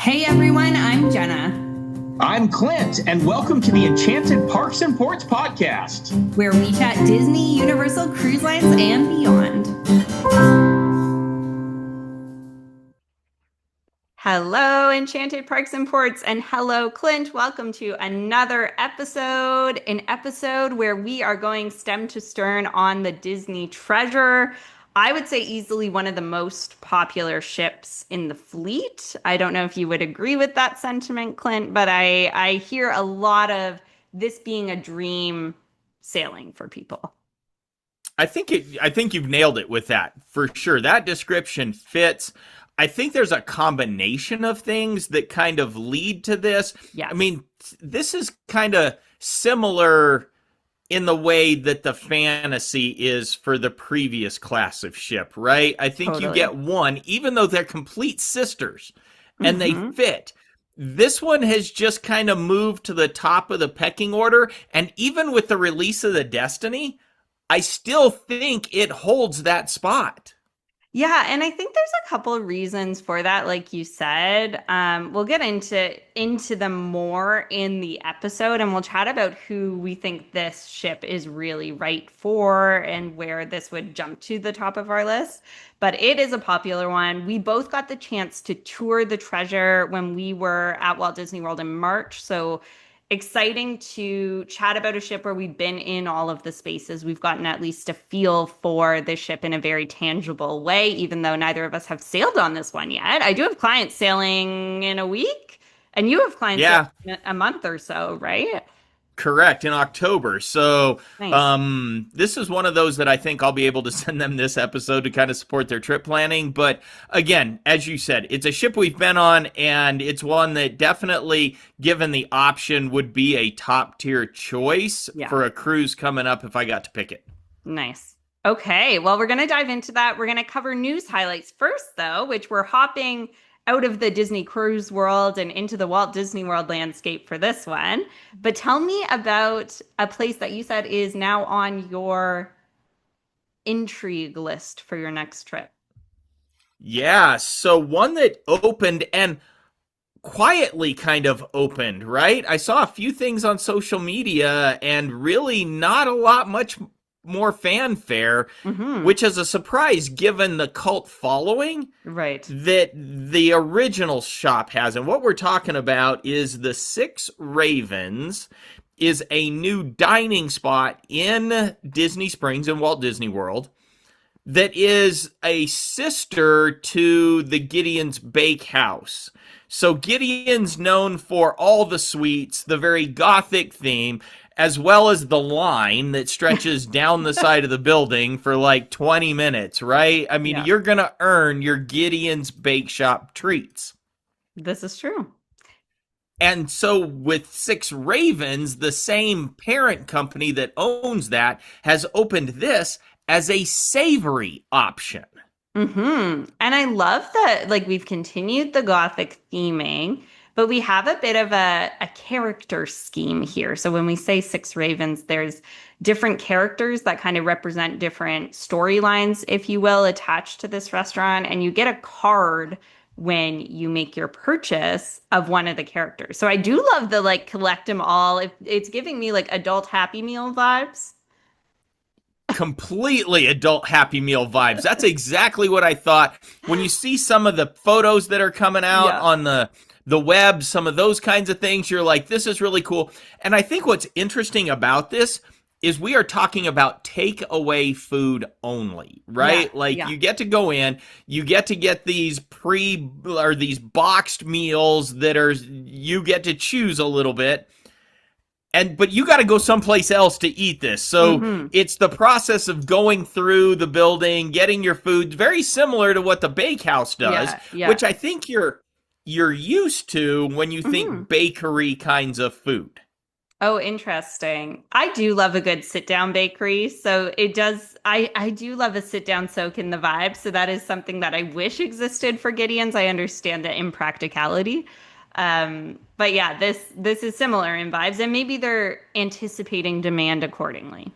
Hey everyone, I'm Jenna, I'm Clint, and welcome to the Enchanted Parks and Ports podcast. where we chat Disney, Universal Cruise Lines, and beyond. Hello, Enchanted Parks and Ports, and hello, Clint. Welcome to another episode, an episode where we are going stem to stern on the Disney treasure. I would say easily one of the most popular ships in the fleet. I don't know if you would agree with that sentiment, Clint, but I hear a lot of this being a dream sailing for people. I think you've nailed it with that for sure. That description fits. I think there's a combination of things that kind of lead to this. Yes. I mean, this is kind of similar in the way that the fantasy is for the previous class of ship, right? I think you Totally. get one, even though they're complete sisters and they Mhm. fit. This one has just kind of moved to the top of the pecking order. And even with the release of the Destiny, I still think it holds that spot. Yeah, and I think there's a couple of reasons for that, like you said. We'll get into them more in the episode, and we'll chat about who we think this ship is really right for and where this would jump to the top of our list. But it is a popular one. We both got the chance to tour the treasure when we were at Walt Disney World in March, so exciting to chat about a ship where we've been in all of the spaces. We've gotten at least a feel for the ship in a very tangible way, even though neither of us have sailed on this one yet. I do have clients sailing in a week, and you have clients sailing Yeah, in a month or so, right? correct, in October. So Nice. this is one of those that I think I'll be able to send them this episode to kind of support their trip planning. But again, as you said, it's a ship we've been on, and it's one that definitely, given the option, would be a top tier choice Yeah. for a cruise coming up if I got to pick it. Nice. Okay, well, we're going to dive into that. We're going to cover news highlights first, though, which we're hopping out of the Disney cruise world and into the Walt Disney World landscape for this one. But tell me about a place that you said is now on your intrigue list for your next trip. Yeah, so one that opened and quietly kind of opened, right? I saw a few things on social media and really not a lot much more fanfare, Hmm. which is a surprise given the cult following Right. that the original shop has. And what we're talking about is the Six Ravens is a new dining spot in Disney Springs in Walt Disney World that is a sister to the Gideon's Bakehouse. So Gideon's known for all the sweets, the very gothic theme, as well as the line that stretches down the side of the building for like 20 minutes, right? I mean, Yeah, you're going to earn your Gideon's Bake Shop treats. this is true. And so with Six Ravens, the same parent company that owns that has opened this as a savory option. And I love that, like, we've continued the Gothic theming, but we have a bit of a character scheme here. So when we say Six Ravens, there's different characters that kind of represent different storylines, if you will, attached to this restaurant. And you get a card when you make your purchase of one of the characters. So I do love the like collect them all. It's giving me like adult Happy Meal vibes. Completely adult Happy Meal vibes. That's exactly what I thought. When you see some of the photos that are coming out Yeah. on the web, some of those kinds of things, you're like, this is really cool. And I think what's interesting about this is we are talking about takeaway food only, right? Yeah, Like yeah. you get to go in, you get to get these these boxed meals that are, you get to choose a little bit. But you got to go someplace else to eat this. So Hmm. it's the process of going through the building, getting your food, very similar to what the bakehouse does, Yeah, yeah. which I think you're used to when you Hmm. think bakery kinds of food. Oh, interesting. I do love a good sit down bakery. So it does, I do love a sit down soak in the vibe. So that is something that I wish existed for Gideon's. I understand the impracticality. But yeah, this is similar in vibes, and maybe they're anticipating demand accordingly.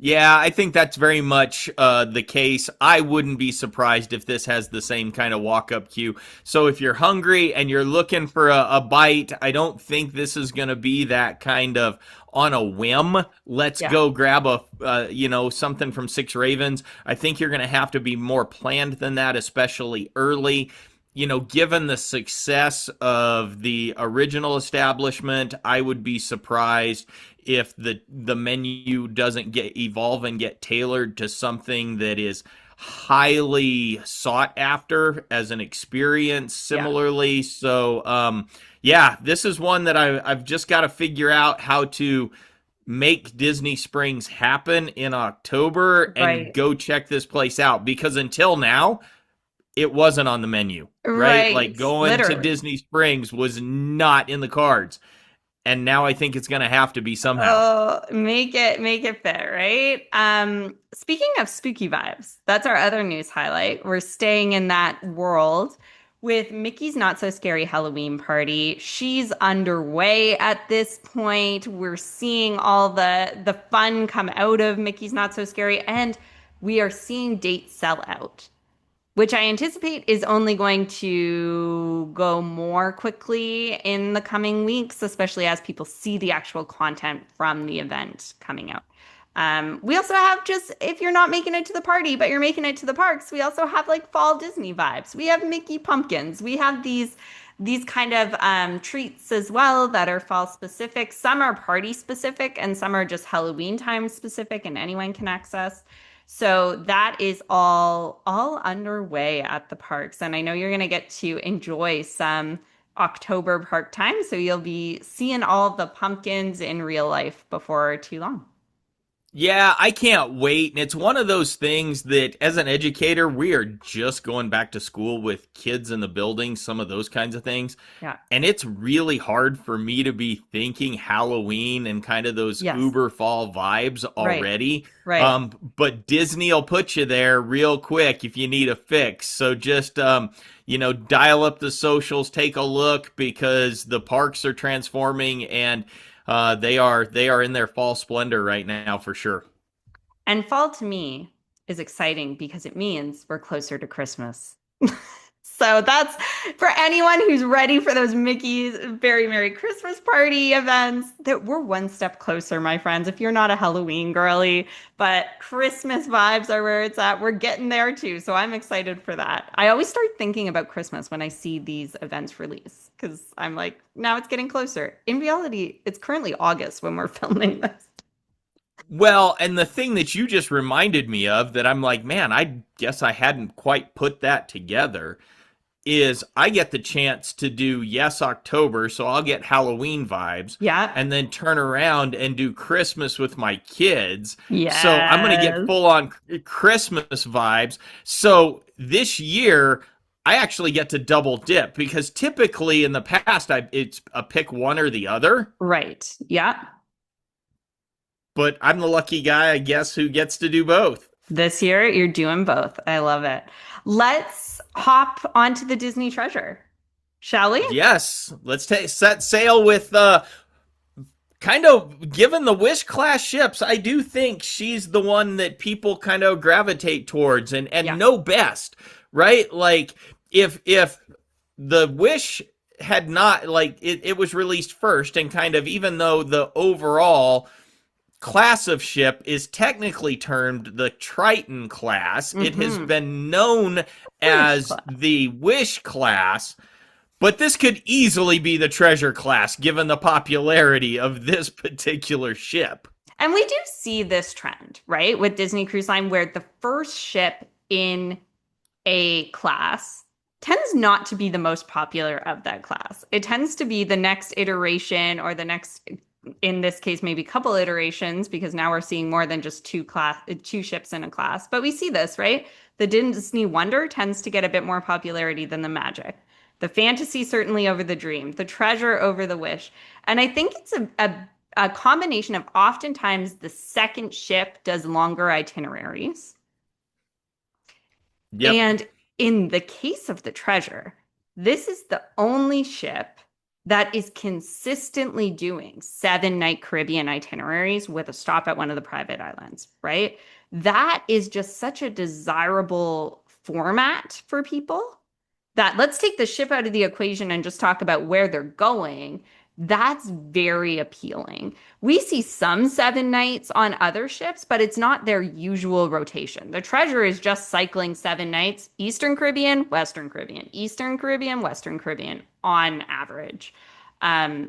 Yeah, I think that's very much the case. I wouldn't be surprised if this has the same kind of walk up queue. So if you're hungry and you're looking for a bite, I don't think this is going to be that kind of on a whim. Let's Yeah. go grab a something from Six Ravens. I think you're going to have to be more planned than that, especially early. Given the success of the original establishment, I would be surprised if the menu doesn't get evolve and get tailored to something that is highly sought after as an experience Yeah. similarly. So yeah, this is one that I've just got to figure out how to make Disney Springs happen in October and Right. go check this place out, because until now it wasn't on the menu, right? Like Right. going to Literally. Disney Springs was not in the cards. And now I think it's going to have to be somehow. Oh, make it fit, right? Speaking of spooky vibes, that's our other news highlight. We're staying in that world with Mickey's Not So Scary Halloween Party. She's underway at this point. We're seeing all the fun come out of Mickey's Not So Scary, and we are seeing dates sell out, which I anticipate is only going to go more quickly in the coming weeks, especially as people see the actual content from the event coming out. We also have, just if you're not making it to the party, but you're making it to the parks, we also have like fall Disney vibes. We have Mickey pumpkins. We have these kind of treats as well that are fall specific. Some are party specific, and some are just Halloween time specific, and anyone can access. So that is all underway at the parks. And I know you're going to get to enjoy some October park time. So you'll be seeing all the pumpkins in real life before too long. Yeah, I can't wait. And it's one of those things that, as an educator, we are just going back to school with kids in the building, some of those kinds of things. Yeah. And it's really hard for me to be thinking Halloween and kind of those Yes. uber fall vibes Right. already. Right. But Disney will put you there real quick if you need a fix. So just, dial up the socials, take a look, because the parks are transforming, and they are in their fall splendor right now for sure. And fall to me is exciting because it means we're closer to Christmas. So that's for anyone who's ready for those Mickey's Very Merry Christmas Party events, that we're one step closer, my friends. If you're not a Halloween girly, but Christmas vibes are where it's at, we're getting there too. So I'm excited for that. I always start thinking about Christmas when I see these events release because I'm like, now it's getting closer. In reality, it's currently August when we're filming this. Well, and the thing that you just reminded me of that I'm like, man, I guess I hadn't quite put that together, is I get the chance to do Yes October, so I'll get Halloween vibes, Yeah. and then turn around and do Christmas with my kids. So I'm going to get Yes. full on Christmas vibes. So this year, I actually get to double dip, because typically in the past it's a pick one or the other, Right. Yeah. but I'm the lucky guy, I guess, who gets to do both. This year, you're doing both. I love it. Let's hop onto the Disney treasure, shall we? Yes, let's set sail with kind of, given the Wish class ships, I do think she's the one that people kind of gravitate towards and Yeah. know best, right? Like if the Wish had not, like, it was released first, and kind of, even though the overall class of ship is technically termed the Triton class, it has Mm-hmm. been known Wish as class. the Wish class, but this could easily be the treasure class given the popularity of this particular ship. And we do see this trend, right, with Disney Cruise Line, where the first ship in a class tends not to be the most popular of that class. It tends to be the next iteration, or the next, in this case, maybe couple iterations, because now we're seeing more than just two ships in a class. But we see this, right? The Disney Wonder tends to get a bit more popularity than the Magic. The Fantasy certainly over the Dream, the Treasure over the Wish. And I think it's a combination of, oftentimes the second ship does longer itineraries. Yep. And in the case of the treasure, this is the only ship that is consistently doing 7 night Caribbean itineraries with a stop at one of the private islands, right? That is just such a desirable format for people that let's take the ship out of the equation and just talk about where they're going. That's very appealing. We see some 7 nights on other ships, but it's not their usual rotation. The Treasure is just cycling 7 nights, Eastern Caribbean, Western Caribbean, Eastern Caribbean, Western Caribbean on average.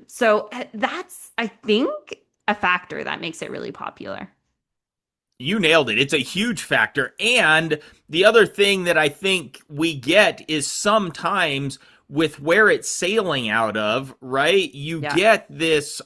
So that's, I think, a factor that makes it really popular. You nailed it. It's a huge factor. And the other thing that I think we get is sometimes with where it's sailing out of, right? You Yeah. get this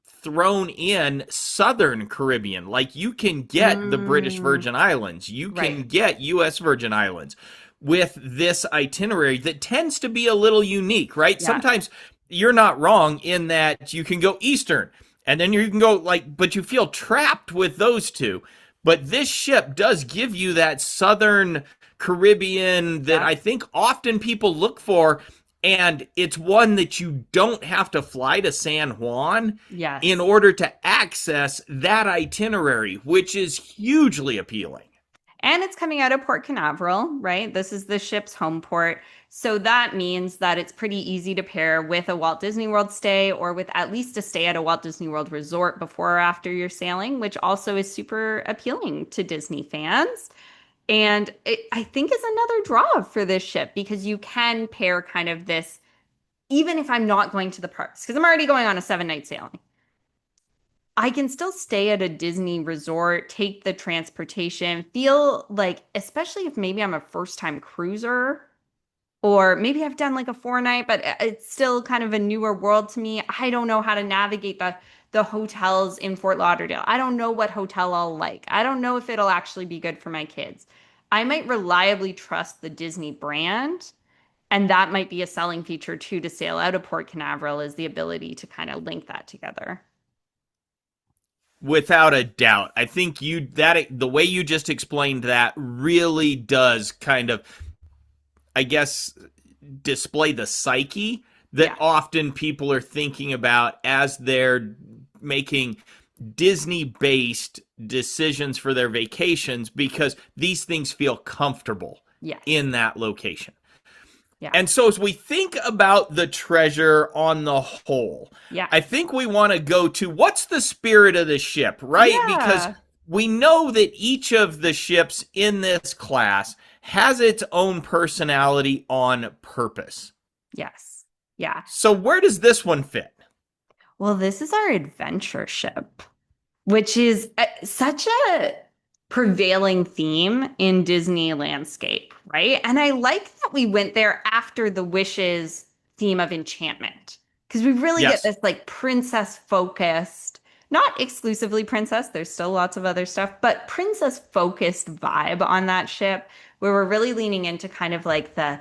thrown in Southern Caribbean. Like you can get the British Mm, Virgin Islands, you can right. get US Virgin Islands with this itinerary that tends to be a little unique, right? Yeah. Sometimes you're not wrong in that you can go Eastern and then you can go like, but you feel trapped with those two. But this ship does give you that Southern Caribbean that Yeah. I think often people look for. And it's one that you don't have to fly to San Juan in Yes. order to access that itinerary, which is hugely appealing. And it's coming out of Port Canaveral, right? This is the ship's home port. So that means that it's pretty easy to pair with a Walt Disney World stay or with at least a stay at a Walt Disney World resort before or after you're sailing, which also is super appealing to Disney fans. And it, I think is another draw for this ship because you can pair kind of this, even if I'm not going to the parks, because I'm already going on a 7 night sailing. I can still stay at a Disney resort, take the transportation, feel like, especially if maybe I'm a first time cruiser, or maybe I've done like a 4 night, but it's still kind of a newer world to me. I don't know how to navigate the hotels in Fort Lauderdale. I don't know what hotel I'll like. I don't know if it'll actually be good for my kids. I might reliably trust the Disney brand, and that might be a selling feature too to sail out of Port Canaveral is the ability to kind of link that together. Without a doubt. I think the way you just explained that really does kind of, I guess, display the psyche that Yeah. often people are thinking about as they're making Disney based decisions for their vacations because these things feel comfortable Yes. in that location. Yeah. And so, as we think about the treasure on the whole, Yeah. I think we want to go to what's the spirit of the ship, right? Because Yeah. we know that each of the ships in this class has its own personality on purpose. Yes. Yeah. So, where does this one fit? Well, this is our adventure ship, which is such a prevailing theme in Disney landscape, right? And I like that we went there after the Wishes theme of enchantment because we really get Yes. this like princess focused, not exclusively princess, there's still lots of other stuff, but princess focused vibe on that ship where we're really leaning into kind of like the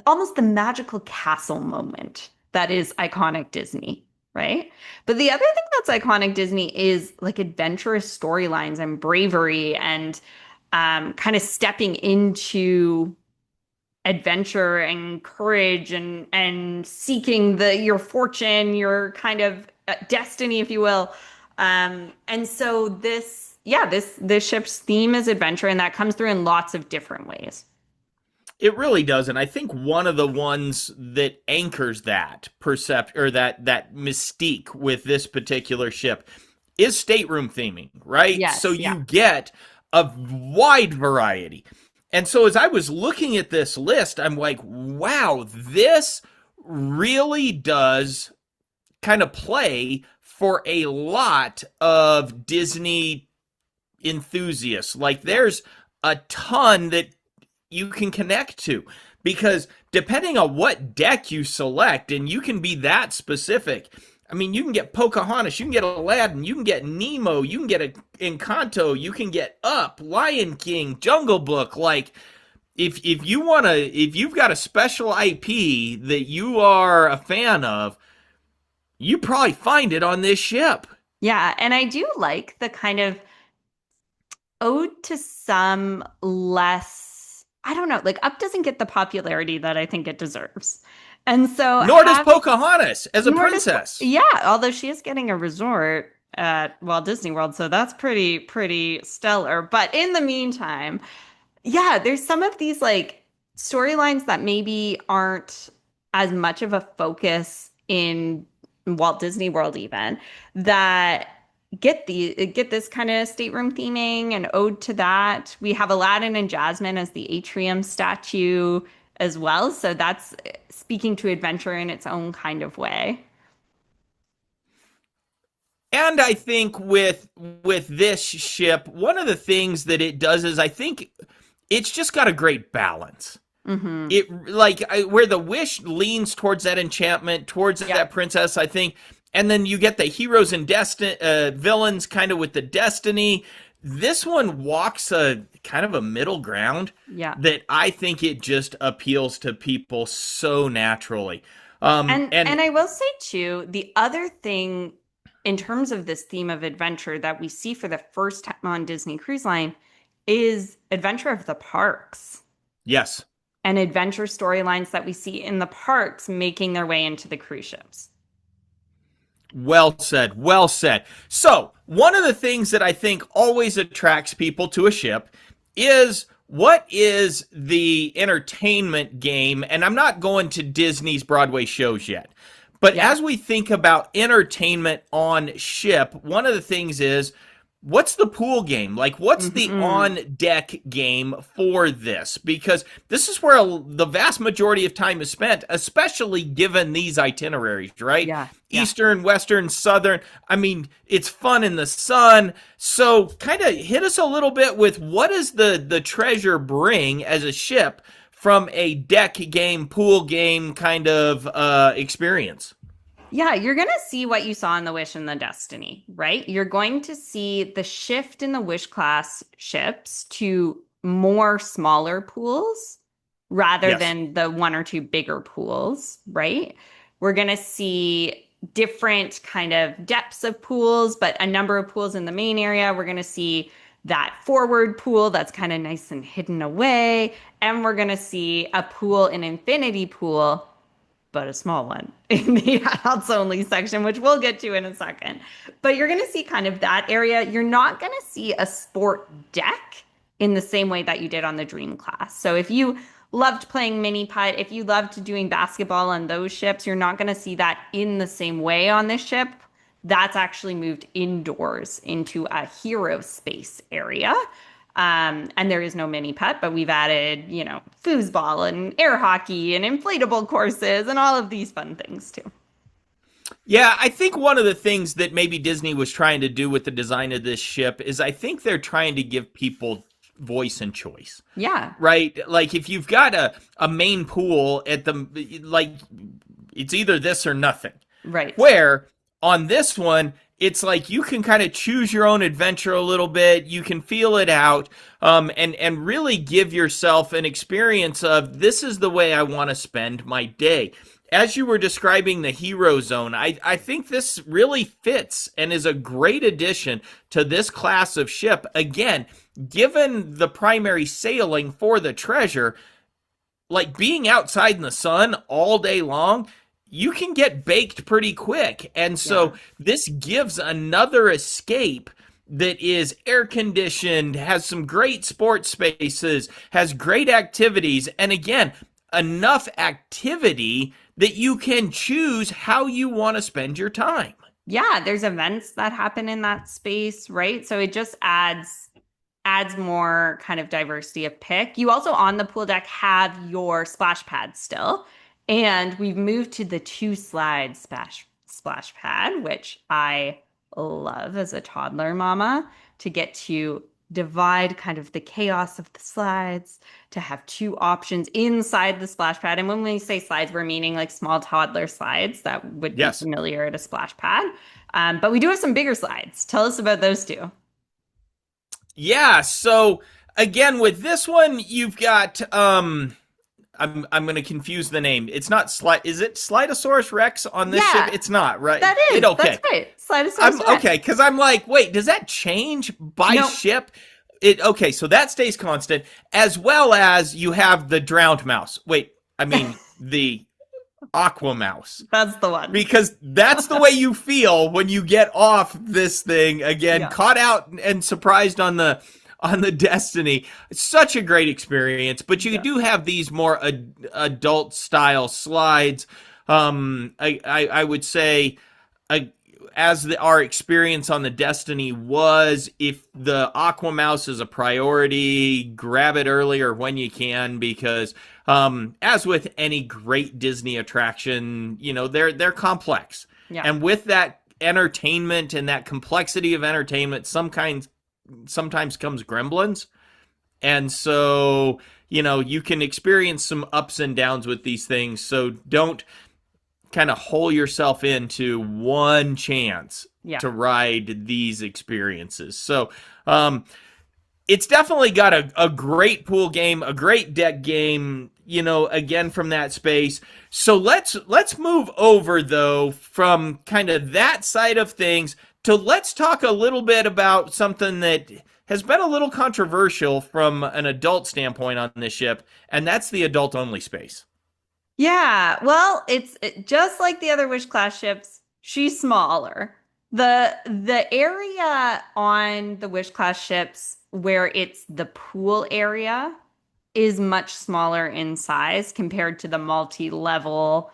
almost the magical castle moment that is iconic Disney, right? But the other thing that's iconic Disney is like adventurous storylines and bravery and kind of stepping into adventure and courage and seeking the your fortune, your kind of destiny, if you will. And so this, yeah, this ship's theme is adventure, and that comes through in lots of different ways. It really does, and I think one of the ones that anchors that percept or that mystique with this particular ship is stateroom theming, right? So Yes, yeah. you get a wide variety. And so as I was looking at this list, I'm like, wow, this really does kind of play for a lot of Disney enthusiasts. Like Yeah. there's a ton that you can connect to because depending on what deck you select, and you can be that specific. I mean, you can get Pocahontas, you can get Aladdin, you can get Nemo, you can get a Encanto, you can get Up, Lion King, Jungle Book. Like, if you want to, if you've got a special IP that you are a fan of, you probably find it on this ship. Yeah, and I do like the kind of ode to some less, I don't know, like Up doesn't get the popularity that I think it deserves. And so Nor does having Pocahontas as a nor does princess. yeah, although she is getting a resort at Walt Disney World, so that's pretty stellar. But in the meantime, yeah, there's some of these like storylines that maybe aren't as much of a focus in Walt Disney World even that get this kind of stateroom theming and ode to that. We have Aladdin and Jasmine as the atrium statue as well, so that's speaking to adventure in its own kind of way. And I think with this ship, one of the things that it does is I think it's just got a great balance. Hmm. It like where the wish leans towards that enchantment, towards Yeah. that princess, I think, and then you get the heroes and destiny villains kind of with the destiny. This one walks a kind of a middle ground Yeah. that I think it just appeals to people so naturally. And And I will say too, the other thing in terms of this theme of adventure that we see for the first time on Disney Cruise Line is adventure of the parks yes, and adventure storylines that we see in the parks making their way into the cruise ships. well said. Well said. So, one of the things that I think always attracts people to a ship is what is the entertainment game? And I'm not going to Disney's Broadway shows yet. But Yeah. as we think about entertainment on ship, one of the things is what's the pool game? Like, what's the Hmm. on deck game for this? Because this is where the vast majority of time is spent, especially given these itineraries, right? Yeah. Yeah. Eastern, Western, Southern. I mean, it's fun in the sun. So, kind of hit us a little bit with what does the treasure bring as a ship from a deck game, pool game kind of experience? Yeah, you're going to see what you saw in the Wish and the Destiny, right? You're going to see the shift in the Wish class ships to more smaller pools rather Yes. than the one or two bigger pools, right? We're going to see different kind of depths of pools, but a number of pools in the main area. We're going to see that forward pool that's kind of nice and hidden away. And we're going to see a pool, an infinity pool but a small one in the adults only section, which we'll get to in a second. But you're going to see kind of that area. You're not going to see a sport deck in the same way that you did on the Dream class. So if you loved playing mini putt, if you loved doing basketball on those ships, you're not going to see that in the same way on this ship. That's actually moved indoors into a hero space area. And there is no mini putt, but we've added, foosball and air hockey and inflatable courses and all of these fun things too. Yeah, I think one of the things that maybe Disney was trying to do with the design of this ship is I think they're trying to give people voice and choice. Yeah, Right? Like if you've got a main pool at the like it's either this or nothing. right. Where on this one, it's like you can kind of choose your own adventure a little bit. You can feel it out, and really give yourself an experience of this is the way I want to spend my day. As you were describing the hero zone, I think this really fits and is a great addition to this class of ship. Again, given the primary sailing for the treasure, like being outside in the sun all day long, you can get baked pretty quick. And Yeah. so this gives another escape that is air conditioned, has some great sports spaces, has great activities, and again, enough activity that you can choose how you want to spend your time. Yeah, there's events that happen in that space, right? So it just adds more kind of diversity of pick. You also on the pool deck have your splash pad still. And we've moved to the two slide splash pad, which I love as a toddler mama to get to divide kind of the chaos of the slides, to have two options inside the splash pad. And when we say slides, we're meaning like small toddler slides that would be Yes. familiar at a splash pad. But we do have some bigger slides. Tell us about those two. Yeah, so again with this one you've got I'm going to confuse the name. It's not Slide. Is it Slidosaurus Rex on this ship? Yeah, It's not, right? that is. Okay. That's right. Slidosaurus I'm Rex. okay because I'm like, wait, does that change by No, ship? It okay, so that stays constant, as well as you have the drowned mouse. Wait, I mean the Aquamouse. That's the one. Because that's the way you feel when you get off this thing again, Yeah. caught out and surprised on the Destiny. It's such a great experience, but you Yeah. do have these more adult style slides. I would say, uh, our experience on the Destiny was, if the Aquamouse is a priority, grab it earlier when you can, because as with any great Disney attraction, they're complex, Yeah. and with that entertainment and that complexity of entertainment, sometimes comes gremlins, and so you can experience some ups and downs with these things. So don't kind of hole yourself into one chance Yeah. to ride these experiences. So it's definitely got a great pool game, a great deck game, again from that space. So let's move over though from kind of that side of things to, let's talk a little bit about something that has been a little controversial from an adult standpoint on this ship, and that's the adult only space. Yeah, well, just like the other Wish class ships, she's smaller. The area on the Wish class ships where it's the pool area is much smaller in size compared to the multi-level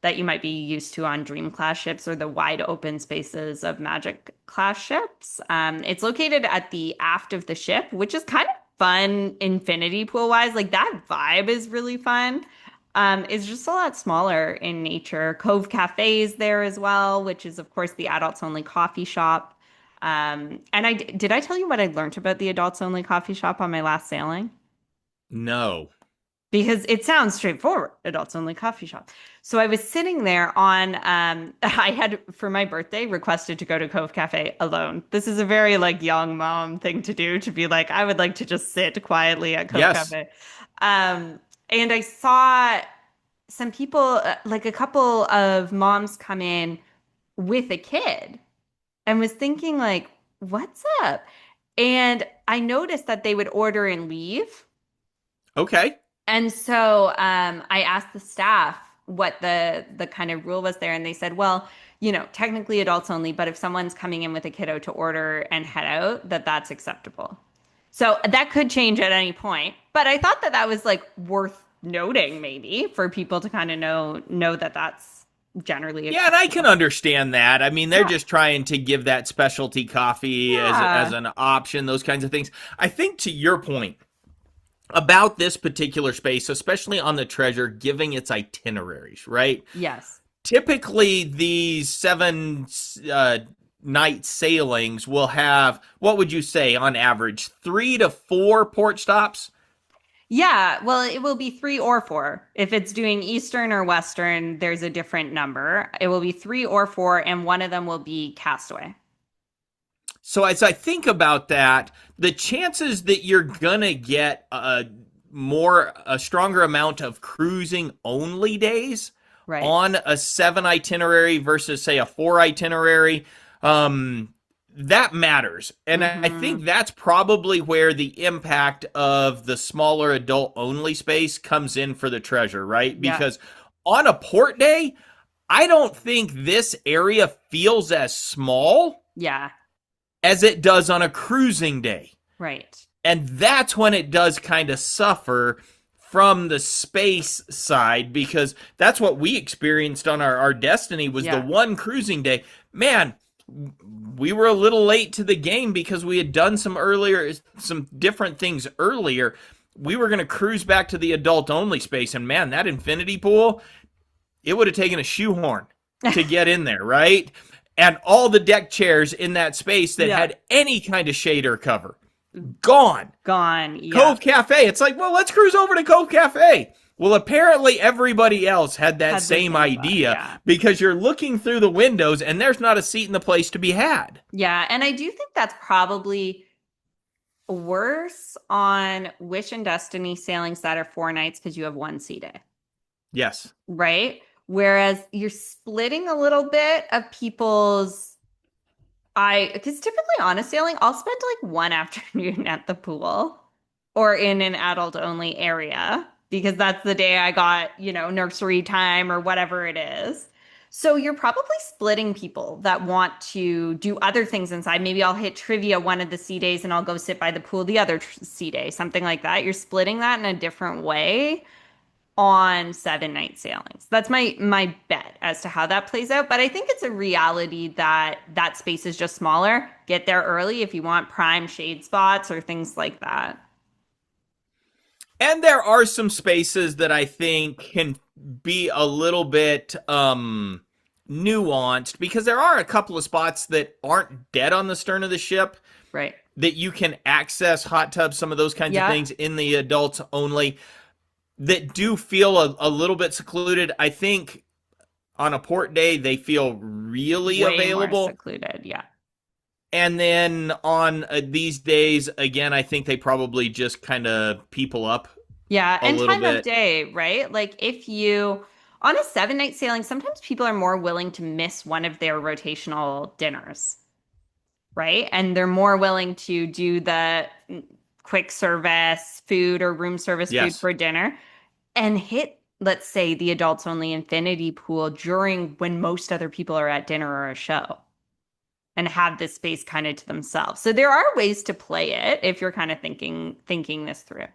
that you might be used to on Dream class ships or the wide open spaces of Magic class ships. It's located at the aft of the ship, which is kind of fun infinity pool wise. Like that vibe is really fun. It's just a lot smaller in nature. Cove Cafe is there as well, which is of course the adults only coffee shop. And did I tell you what I learned about the adults only coffee shop on my last sailing? No. Because it sounds straightforward, adults only coffee shop. So I was sitting there on, I had for my birthday requested to go to Cove Cafe alone. This is a very like young mom thing to do, to be like, I would like to just sit quietly at Cove Yes. Cafe. And I saw some people, like a couple of moms come in with a kid and was thinking like, what's up? And I noticed that they would order and leave. Okay. And so I asked the staff what the kind of rule was there, and they said, well, technically adults only, but if someone's coming in with a kiddo to order and head out, that's acceptable. So that could change at any point. But I thought that was like worth noting, maybe for people to kind of know that that's generally Yeah, and I can acceptable. understand that. I mean, they're Yeah, just trying to give that specialty coffee as yeah, an option, those kinds of things. I think, to your point about this particular space, especially on the Treasure, giving its itineraries, right? yes. Typically, these 7 night sailings will have, what would you say, on average, 3 to 4 port stops? Yeah, well, it will be three or four. If it's doing Eastern or Western, there's a different number. It will be three or four, and one of them will be Castaway. So as I think about that, the chances that you're gonna get a stronger amount of cruising only days Right. on a 7 itinerary versus say a 4 itinerary, that matters. And I Hmm. think that's probably where the impact of the smaller adult only space comes in for the Treasure, right? Yeah. Because on a port day, I don't think this area feels as small Yeah. as it does on a cruising day. Right. And that's when it does kind of suffer from the space side, because that's what we experienced on our Destiny, was the Yeah. one cruising day. Man, we were a little late to the game because we had done some different things earlier. We were going to cruise back to the adult only space, and man, that infinity pool, it would have taken a shoehorn to get in there, right? And all the deck chairs in that space that Yeah. had any kind of shader cover, gone. Gone. Yeah. Cove Cafe. It's like, well, let's cruise over to Cove Cafe. Well, apparently everybody else had that Had the same same thought. idea, Yeah. because you're looking through the windows and there's not a seat in the place to be had. Yeah. And I do think that's probably worse on Wish and Destiny sailings that are 4 nights because you have one sea day. Yes. Right? Whereas you're splitting a little bit of people's because typically on a sailing, I'll spend like one afternoon at the pool or in an adult only area. because that's the day I got, nursery time or whatever it is. So you're probably splitting people that want to do other things inside. Maybe I'll hit trivia one of the sea days and I'll go sit by the pool the other sea day, something like that. You're splitting that in a different way on 7 night sailings. That's my bet as to how that plays out. But I think it's a reality that that space is just smaller. Get there early if you want prime shade spots or things like that. And there are some spaces that I think can be a little bit nuanced because there are a couple of spots that aren't dead on the stern of the ship Right. that you can access hot tubs, some of those kinds of Yeah. things in the adults only that do feel a little bit secluded. I think on a port day, they feel really Way more available. secluded. Yeah. And then on these days, again, I think they probably just kind of people up Yeah. a And little time of bit. day, right? Like if you, on a 7 night sailing, sometimes people are more willing to miss one of their rotational dinners, right? And they're more willing to do the quick service food or room service food Yes. for dinner and hit, let's say, the adults only infinity pool during when most other people are at dinner or a show and have this space kind of to themselves. So there are ways to play it if you're kind of thinking this through.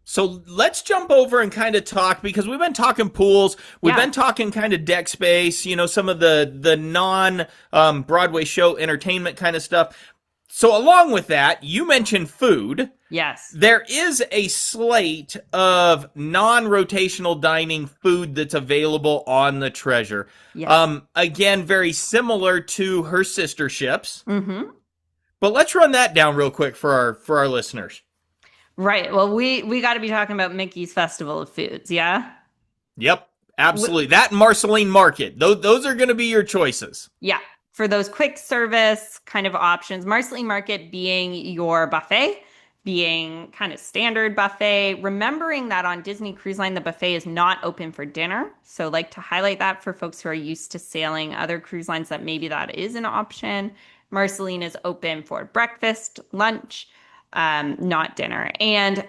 So let's jump over and kind of talk because we've been talking pools, we've Yeah. been talking kind of deck space, some of the non Broadway show entertainment kind of stuff. So along with that, you mentioned food. Yes. There is a slate of non-rotational dining food that's available on the Treasure. Yes. Again, very similar to her sister ships. Mm-hmm. But let's run that down real quick for our listeners. Right. Well, we got to be talking about Mickey's Festival of Foods, yeah? Yep, W- absolutely. That and Marceline Market. Those are going to be your choices. yeah. For those quick service kind of options, Marceline Market being your buffet, being kind of standard buffet, remembering that on Disney Cruise Line, the buffet is not open for dinner. So, like to highlight that for folks who are used to sailing other cruise lines, that maybe that is an option. Marceline is open for breakfast, lunch, not dinner. And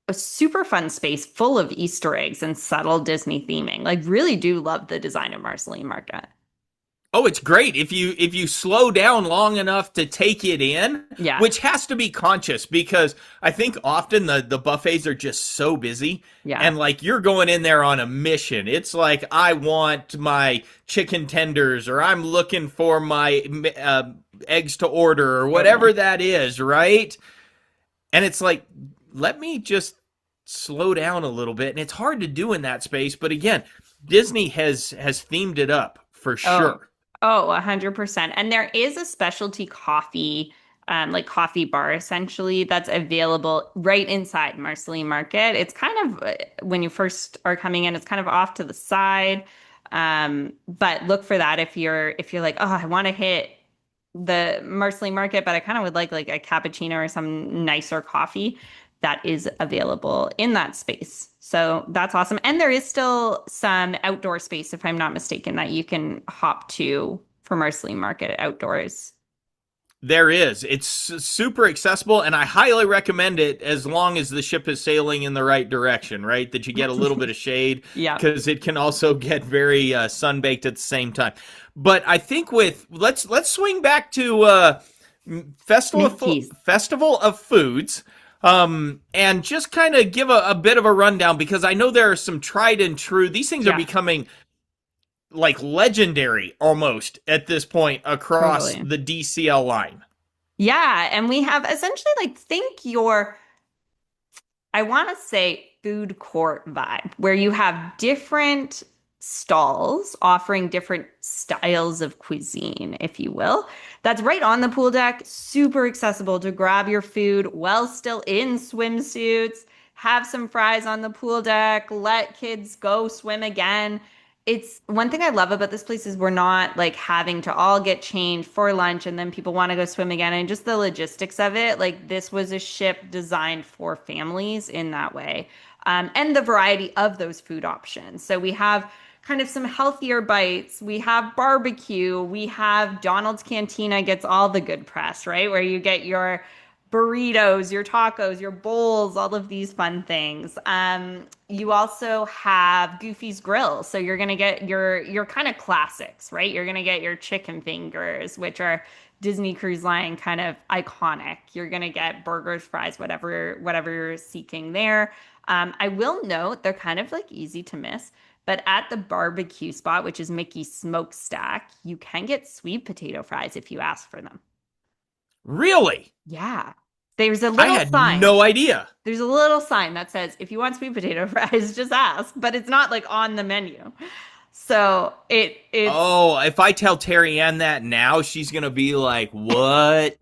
a super fun space full of Easter eggs and subtle Disney theming. Like, really do love the design of Marceline Market. Oh, it's great if you slow down long enough to take it in, Yeah. which has to be conscious because I think often the buffets are just so busy Yeah. and like you're going in there on a mission. It's like I want my chicken tenders or I'm looking for my eggs to order or whatever Totally. that is, right? And it's like let me just slow down a little bit and it's hard to do in that space, but again, Disney has themed it up for Oh, sure. oh, 100%. And there is a specialty coffee, like coffee bar essentially, that's available right inside Marceline Market. It's kind of when you first are coming in, it's kind of off to the side. But look for that if you're like, oh, I want to hit the Marceline Market, but I kind of would like a cappuccino or some nicer coffee that is available in that space. So that's awesome. And there is still some outdoor space, if I'm not mistaken, that you can hop to for Marceline Market outdoors. There is. It's super accessible, and I highly recommend it as long as the ship is sailing in the right direction, right? That you get a little bit of shade Yeah. because it can also get very sunbaked at the same time. But I think with let's swing back to Mickey's. Festival of Foods. And just kind of give a bit of a rundown because I know there are some tried and true. These things are Yeah, becoming like legendary almost at this point across totally. the DCL line. Yeah. And we have essentially like think your I want to say food court vibe where you have different stalls offering different styles of cuisine, if you will. That's right on the pool deck, super accessible to grab your food while still in swimsuits, have some fries on the pool deck, let kids go swim again. It's one thing I love about this place is we're not like having to all get changed for lunch and then people want to go swim again and just the logistics of it. Like this was a ship designed for families in that way. And the variety of those food options. So we have kind of some healthier bites. We have barbecue. We have Donald's Cantina gets all the good press, right? Where you get your burritos, your tacos, your bowls, all of these fun things. You also have Goofy's Grill, so you're gonna get your kind of classics, right? You're gonna get your chicken fingers, which are Disney Cruise Line kind of iconic. You're gonna get burgers, fries, whatever you're seeking there. I will note they're kind of like easy to miss, but at the barbecue spot, which is Mickey's Smokestack, you can get sweet potato fries if you ask for them. Really? Yeah. There's a I little had sign. no idea. There's a little sign that says, if you want sweet potato fries, just ask, but it's not like on the menu. So it's Oh, if I tell Terry Ann that now, she's gonna be like, "What?"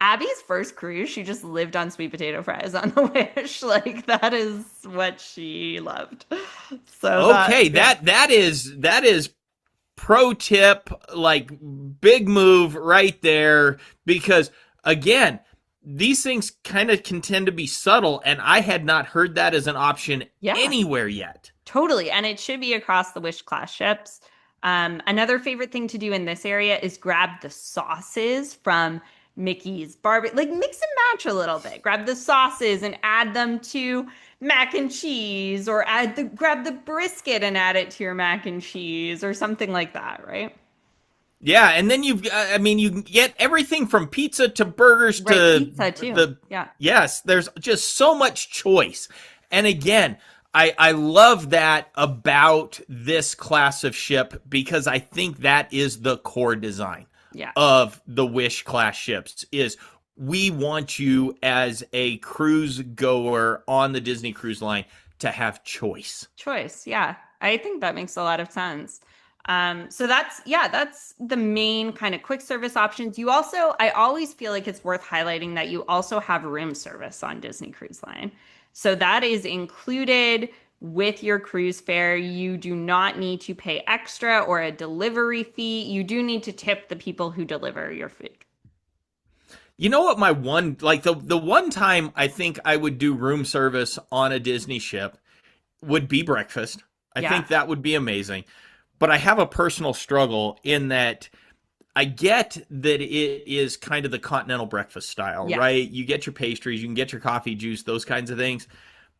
Abby's first cruise. She just lived on sweet potato fries on the Wish. Like that is what she loved. So Okay, yeah. that is pro tip, like big move right there. Because again, these things kind of can tend to be subtle, and I had not heard that as an option Yeah. anywhere yet. Totally. And it should be across the Wish class ships. Another favorite thing to do in this area is grab the sauces from Mickey's barbecue, like mix and match a little bit. Grab the sauces and add them to mac and cheese, or grab the brisket and add it to your mac and cheese, or something like that, right? Yeah, and then I mean, you can get everything from pizza to burgers Right, to pizza too. the, Yeah. yes, there's just so much choice. And again, I love that about this class of ship because I think that is the core design Yeah. of the Wish class ships is we want you as a cruise goer on the Disney Cruise Line to have choice. Choice. Yeah. I think that makes a lot of sense. So that's the main kind of quick service options. You also, I always feel like it's worth highlighting that you also have room service on Disney Cruise Line. So that is included with your cruise fare. You do not need to pay extra or a delivery fee. You do need to tip the people who deliver your food. You know what my one like the one time I think I would do room service on a Disney ship would be breakfast. I Yeah. think that would be amazing. But I have a personal struggle in that I get that it is kind of the continental breakfast style, Yes. right? You get your pastries, you can get your coffee, juice, those kinds of things.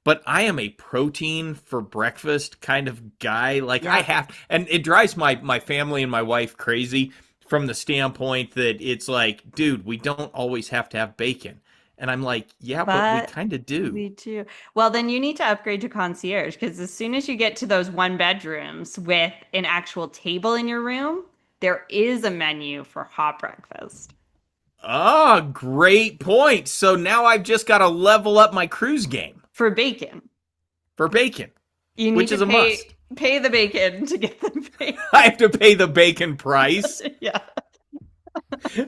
But I am a protein for breakfast kind of guy. Like I Yeah. have, and it drives my family and my wife crazy from the standpoint that it's like, dude, we don't always have to have bacon. And I'm like, yeah, but we But kind of do. me too. Well, then you need to upgrade to concierge because as soon as you get to those one bedrooms with an actual table in your room, there is a menu for hot breakfast Ah, great point. So now I've just got to level up my cruise game for bacon. for bacon, You need which to is a must. pay the bacon to get the bacon. I have to pay the bacon price. Yeah,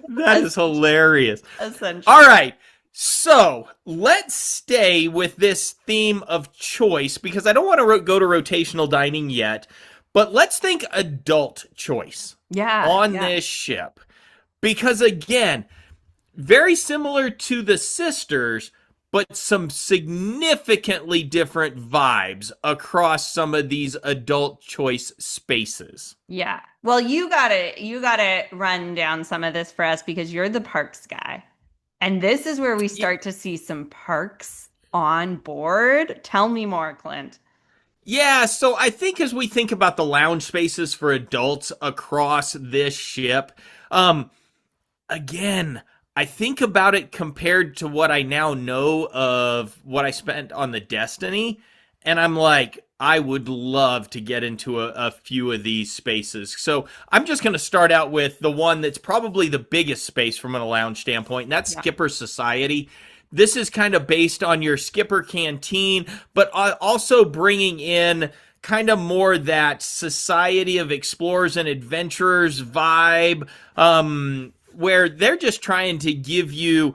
That is hilarious. All essentially. right. So let's stay with this theme of choice because I don't want to go to rotational dining yet, but let's think adult choice Yeah, on yeah, this ship. Because again, very similar to the sisters, but some significantly different vibes across some of these adult choice spaces. yeah. Well, you gotta run down some of this for us because you're the parks guy. And this is where we start to see some parks on board. Tell me more, Clint. Yeah, so I think as we think about the lounge spaces for adults across this ship, um, again, I think about it compared to what I now know of what I spent on the Destiny, and I'm like, I would love to get into a few of these spaces. So I'm just going to start out with the one that's probably the biggest space from a lounge standpoint, and that's Yeah. Skipper Society. This is kind of based on your Skipper Canteen, but also bringing in kind of more that Society of Explorers and Adventurers vibe, where they're just trying to give you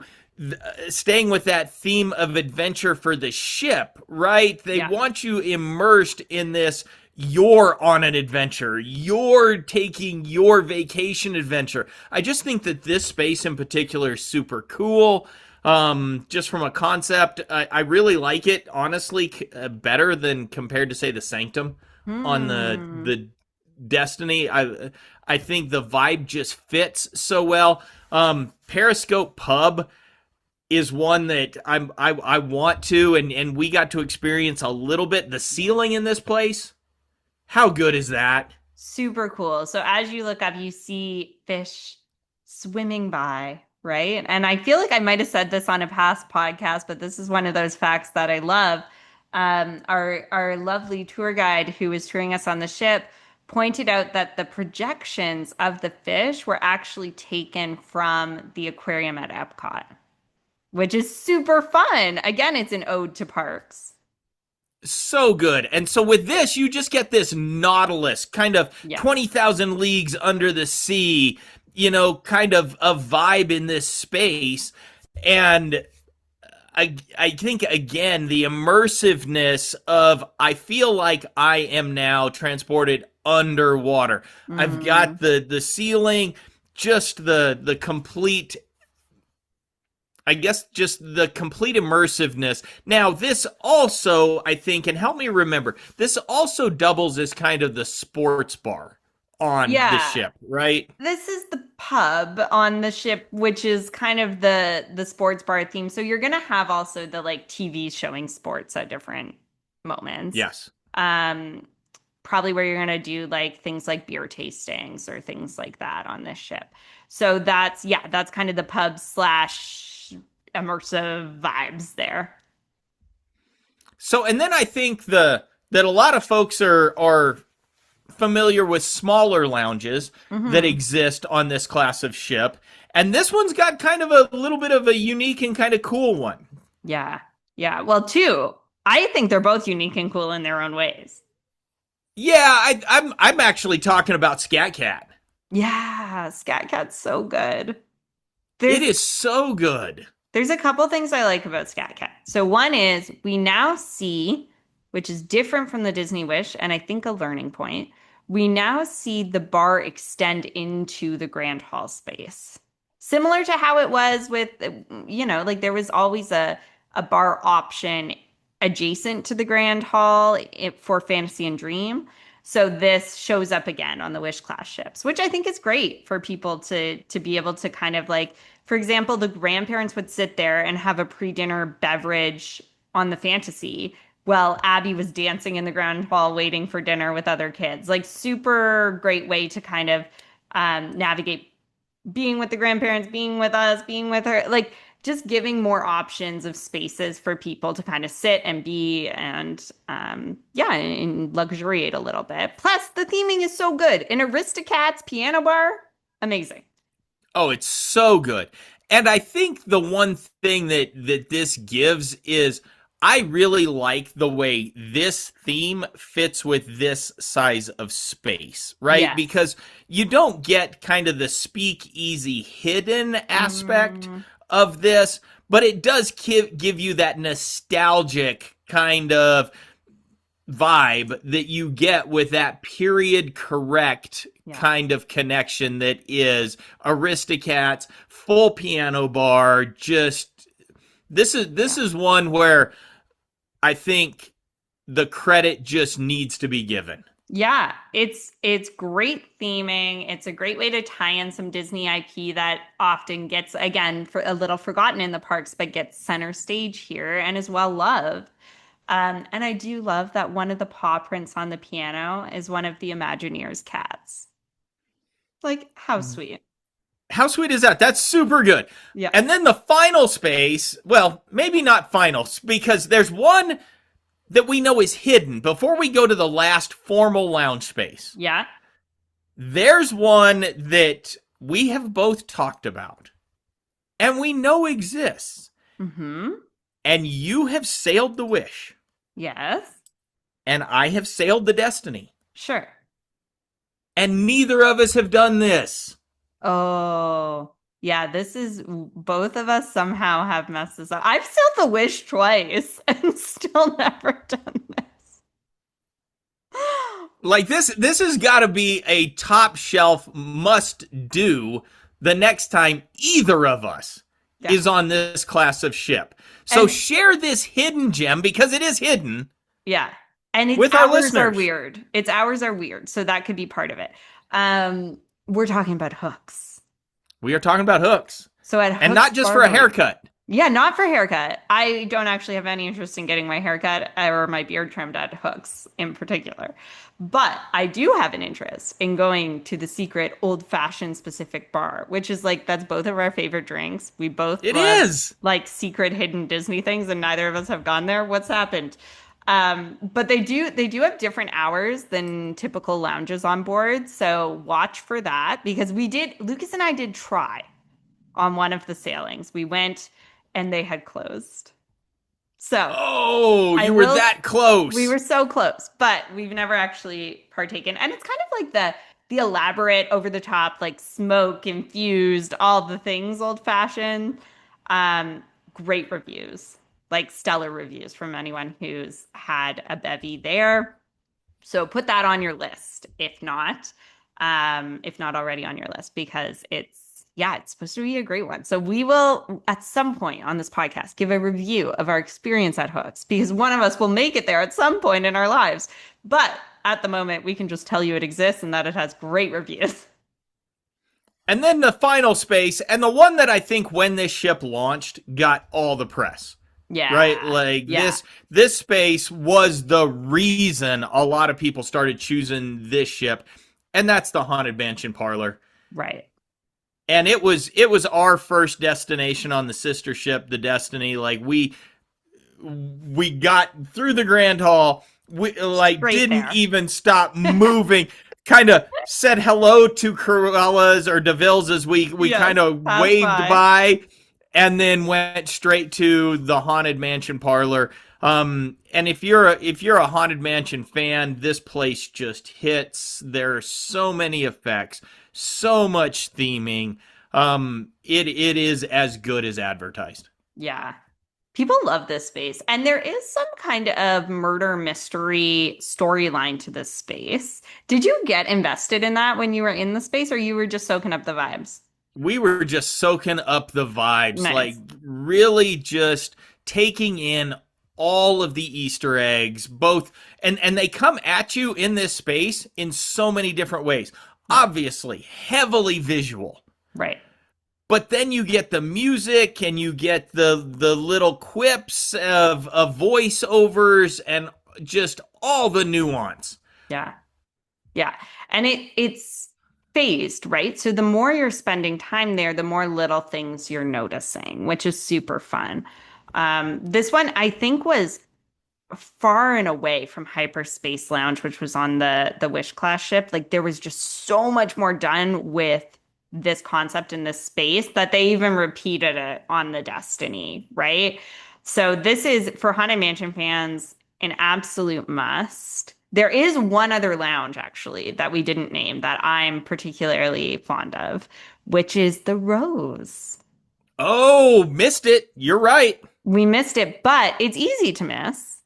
staying with that theme of adventure for the ship, right? They Yeah. want you immersed in this. You're on an adventure. You're taking your vacation adventure. I just think that this space in particular is super cool. Just from a concept, I really like it. Honestly, better than compared to say the Sanctum on Hmm. the Destiny. I think the vibe just fits so well. Periscope Pub is one that I want to, and we got to experience a little bit. The ceiling in this place, how good is that? Super cool. So as you look up, you see fish swimming by, right? And I feel like I might have said this on a past podcast, but this is one of those facts that I love. Our lovely tour guide who was touring us on the ship pointed out that the projections of the fish were actually taken from the aquarium at Epcot, which is super fun. Again, it's an ode to parks. So good. And so with this, you just get this Nautilus kind of Yes. 20,000 leagues under the sea, kind of a vibe in this space. And I think, again, the immersiveness of I feel like I am now transported underwater. I've got Mm. the ceiling, just the complete, I guess, just the complete immersiveness. Now, this also, I think, and help me remember, this also doubles as kind of the sports bar on the Yeah. ship, right? This is the pub on the ship, which is kind of the sports bar theme. So you're gonna have also the like TV showing sports at different moments. Yes. Um, Probably where you're gonna do like things like beer tastings or things like that on this ship. So that's yeah, that's kind of the pub slash immersive vibes there. So, and then I think that a lot of folks are familiar with smaller lounges that Hmm. exist on this class of ship. And this one's got kind of a little bit of a unique and kind of cool one. Yeah. Yeah. Well, two. I think they're both unique and cool in their own ways. Yeah, I'm actually talking about Scat Cat. Yeah, Scat Cat's so good. It There's is so good. there's a couple things I like about Scat Cat. So one is we now see, which is different from the Disney Wish, and I think a learning point, we now see the bar extend into the Grand Hall space. Similar to how it was with, like there was always a bar option adjacent to the Grand Hall for Fantasy and Dream. So this shows up again on the Wish class ships, which I think is great for people to be able to kind of like, for example, the grandparents would sit there and have a pre-dinner beverage on the Fantasy while Abby was dancing in the Grand Hall waiting for dinner with other kids. Like super great way to kind of navigate being with the grandparents, being with us, being with her, like just giving more options of spaces for people to kind of sit and be and yeah, and luxuriate a little bit. Plus, the theming is so good. An Aristocats piano bar, amazing. Oh, it's so good. And I think the one thing that this gives is I really like the way this theme fits with this size of space, right? Yes. Because you don't get kind of the speakeasy hidden aspect Mm, of this, but it does give you that nostalgic kind of vibe that you get with that period correct yeah. kind of connection that is Aristocats, full piano bar. Just this Yeah. is one where I think the credit just needs to be given. Yeah, it's great theming. It's a great way to tie in some Disney IP that often gets again for a little forgotten in the parks, but gets center stage here and is well loved. And I do love that one of the paw prints on the piano is one of the Imagineers' cats. Like, how sweet. How sweet is that? That's super good. Yeah. And then the final space, well, maybe not final, because there's one that we know is hidden before we go to the last formal lounge space. Yeah. There's one that we have both talked about and we know exists. Mm-hmm. And you have sailed the Wish, Yes. and I have sailed the Destiny. Sure. And neither of us have done this. Oh, yeah, this is both of us somehow have messed this up. I've sailed the Wish twice and still never done this. Like this has got to be a top shelf must do the next time either of us Yeah. is on this class of ship. So And share this hidden gem, because it is hidden, yeah. And its with our hours are listeners. weird. Its hours are weird, so that could be part of it. We're talking about hooks. We are talking about hooks, So at and Hooks not just for a Barbering, haircut. Yeah, not for haircut. I don't actually have any interest in getting my haircut or my beard trimmed at Hooks in particular. But I do have an interest in going to the secret old-fashioned specific bar, which is like that's both of our favorite drinks. We both It love is. like secret hidden Disney things, and neither of us have gone there. What's happened? But they do have different hours than typical lounges on board. So watch for that because Lucas and I did try on one of the sailings. We went and they had closed. So Oh, I you were will, that we close. were so close, but we've never actually partaken. And it's kind of like the elaborate, over the top, like smoke infused, all the things old fashioned. Great reviews, like stellar reviews from anyone who's had a bevy there. So put that on your list if not already on your list, because it's supposed to be a great one. So we will at some point on this podcast give a review of our experience at Hooks because one of us will make it there at some point in our lives. But at the moment, we can just tell you it exists and that it has great reviews. And then the final space, and the one that I think when this ship launched got all the press. Right? Yeah. Like Yeah. this space was the reason a lot of people started choosing this ship, and that's the Haunted Mansion Parlor. Right. And it was our first destination on the sister ship, the Destiny. Like we got through the Grand Hall, we like Right didn't there. even stop moving. Kind of said hello to Cruella's or DeVille's as we Yes. kind of Pass waved by. by, and then went straight to the Haunted Mansion Parlor. And if you're a Haunted Mansion fan, this place just hits. There are so many effects, so much theming. It is as good as advertised. Yeah. People love this space. And there is some kind of murder mystery storyline to this space. Did you get invested in that when you were in the space, or you were just soaking up the vibes? We were just soaking up the vibes, like Nice. really just taking in all of the Easter eggs, both and they come at you in this space in so many different ways. Yeah. Obviously, heavily visual. Right. But then you get the music and you get the little quips of voiceovers and just all the nuance. Yeah. Yeah. And it's phased, right? So the more you're spending time there, the more little things you're noticing, which is super fun. This one I think was far and away from Hyperspace Lounge, which was on the Wish class ship. Like there was just so much more done with this concept in this space that they even repeated it on the Destiny, right? So this is for Haunted Mansion fans an absolute must. There is one other lounge actually that we didn't name that I'm particularly fond of, which is the Rose. Oh, missed it. You're right. We missed it, but it's easy to miss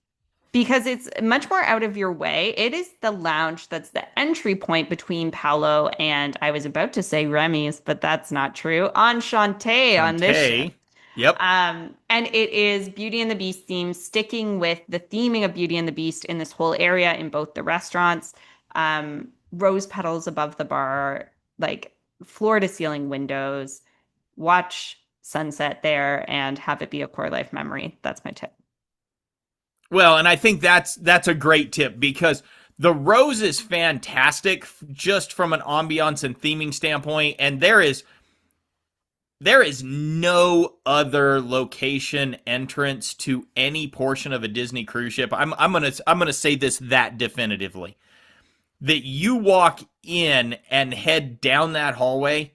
because it's much more out of your way. It is the lounge that's the entry point between Paolo and I was about to say Remy's, but that's not true. Enchanté on this ship. Shantae. Yep. And it is Beauty and the Beast theme, sticking with the theming of Beauty and the Beast in this whole area in both the restaurants. Rose petals above the bar, like floor to ceiling windows. Watch sunset there and have it be a core life memory. That's my tip. Well, and I think that's a great tip because the Rose is fantastic just from an ambiance and theming standpoint, and there is no other location entrance to any portion of a Disney cruise ship. I'm gonna say this that definitively. That you walk in and head down that hallway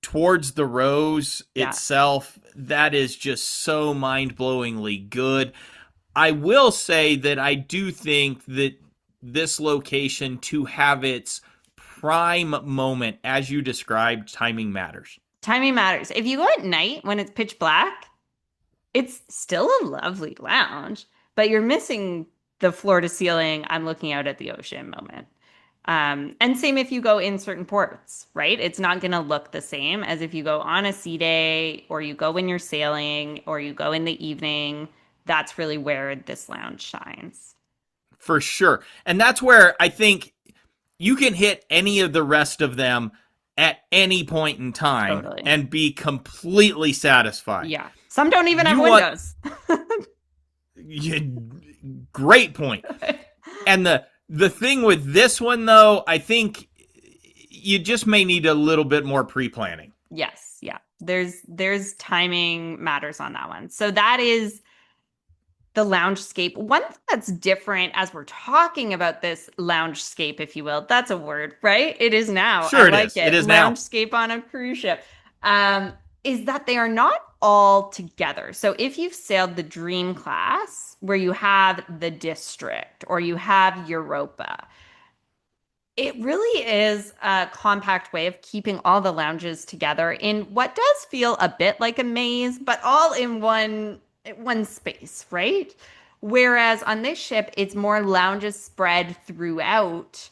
towards the Rose Yeah. itself, that is just so mind-blowingly good. I will say that I do think that this location to have its prime moment, as you described, timing matters. Timing matters. If you go at night when it's pitch black, it's still a lovely lounge, but you're missing the floor to ceiling, I'm looking out at the ocean moment. And same if you go in certain ports, right? It's not going to look the same as if you go on a sea day or you go when you're sailing or you go in the evening. That's really where this lounge shines. For sure. And that's where I think you can hit any of the rest of them at any point in time Totally. and be completely satisfied. Yeah. Some don't even have You want windows. great point. And the thing with this one though, I think you just may need a little bit more pre-planning. Yes, yeah. There's timing matters on that one. So that is the loungescape. One thing that's different as we're talking about this loungescape, if you will, that's a word, right? It is now. I Sure it like is. It it. is now. Loungescape on a cruise ship. Is that they are not all together. So if you've sailed the Dream class, where you have the District or you have Europa, it really is a compact way of keeping all the lounges together in what does feel a bit like a maze, but all in one space, right? Whereas on this ship, it's more lounges spread throughout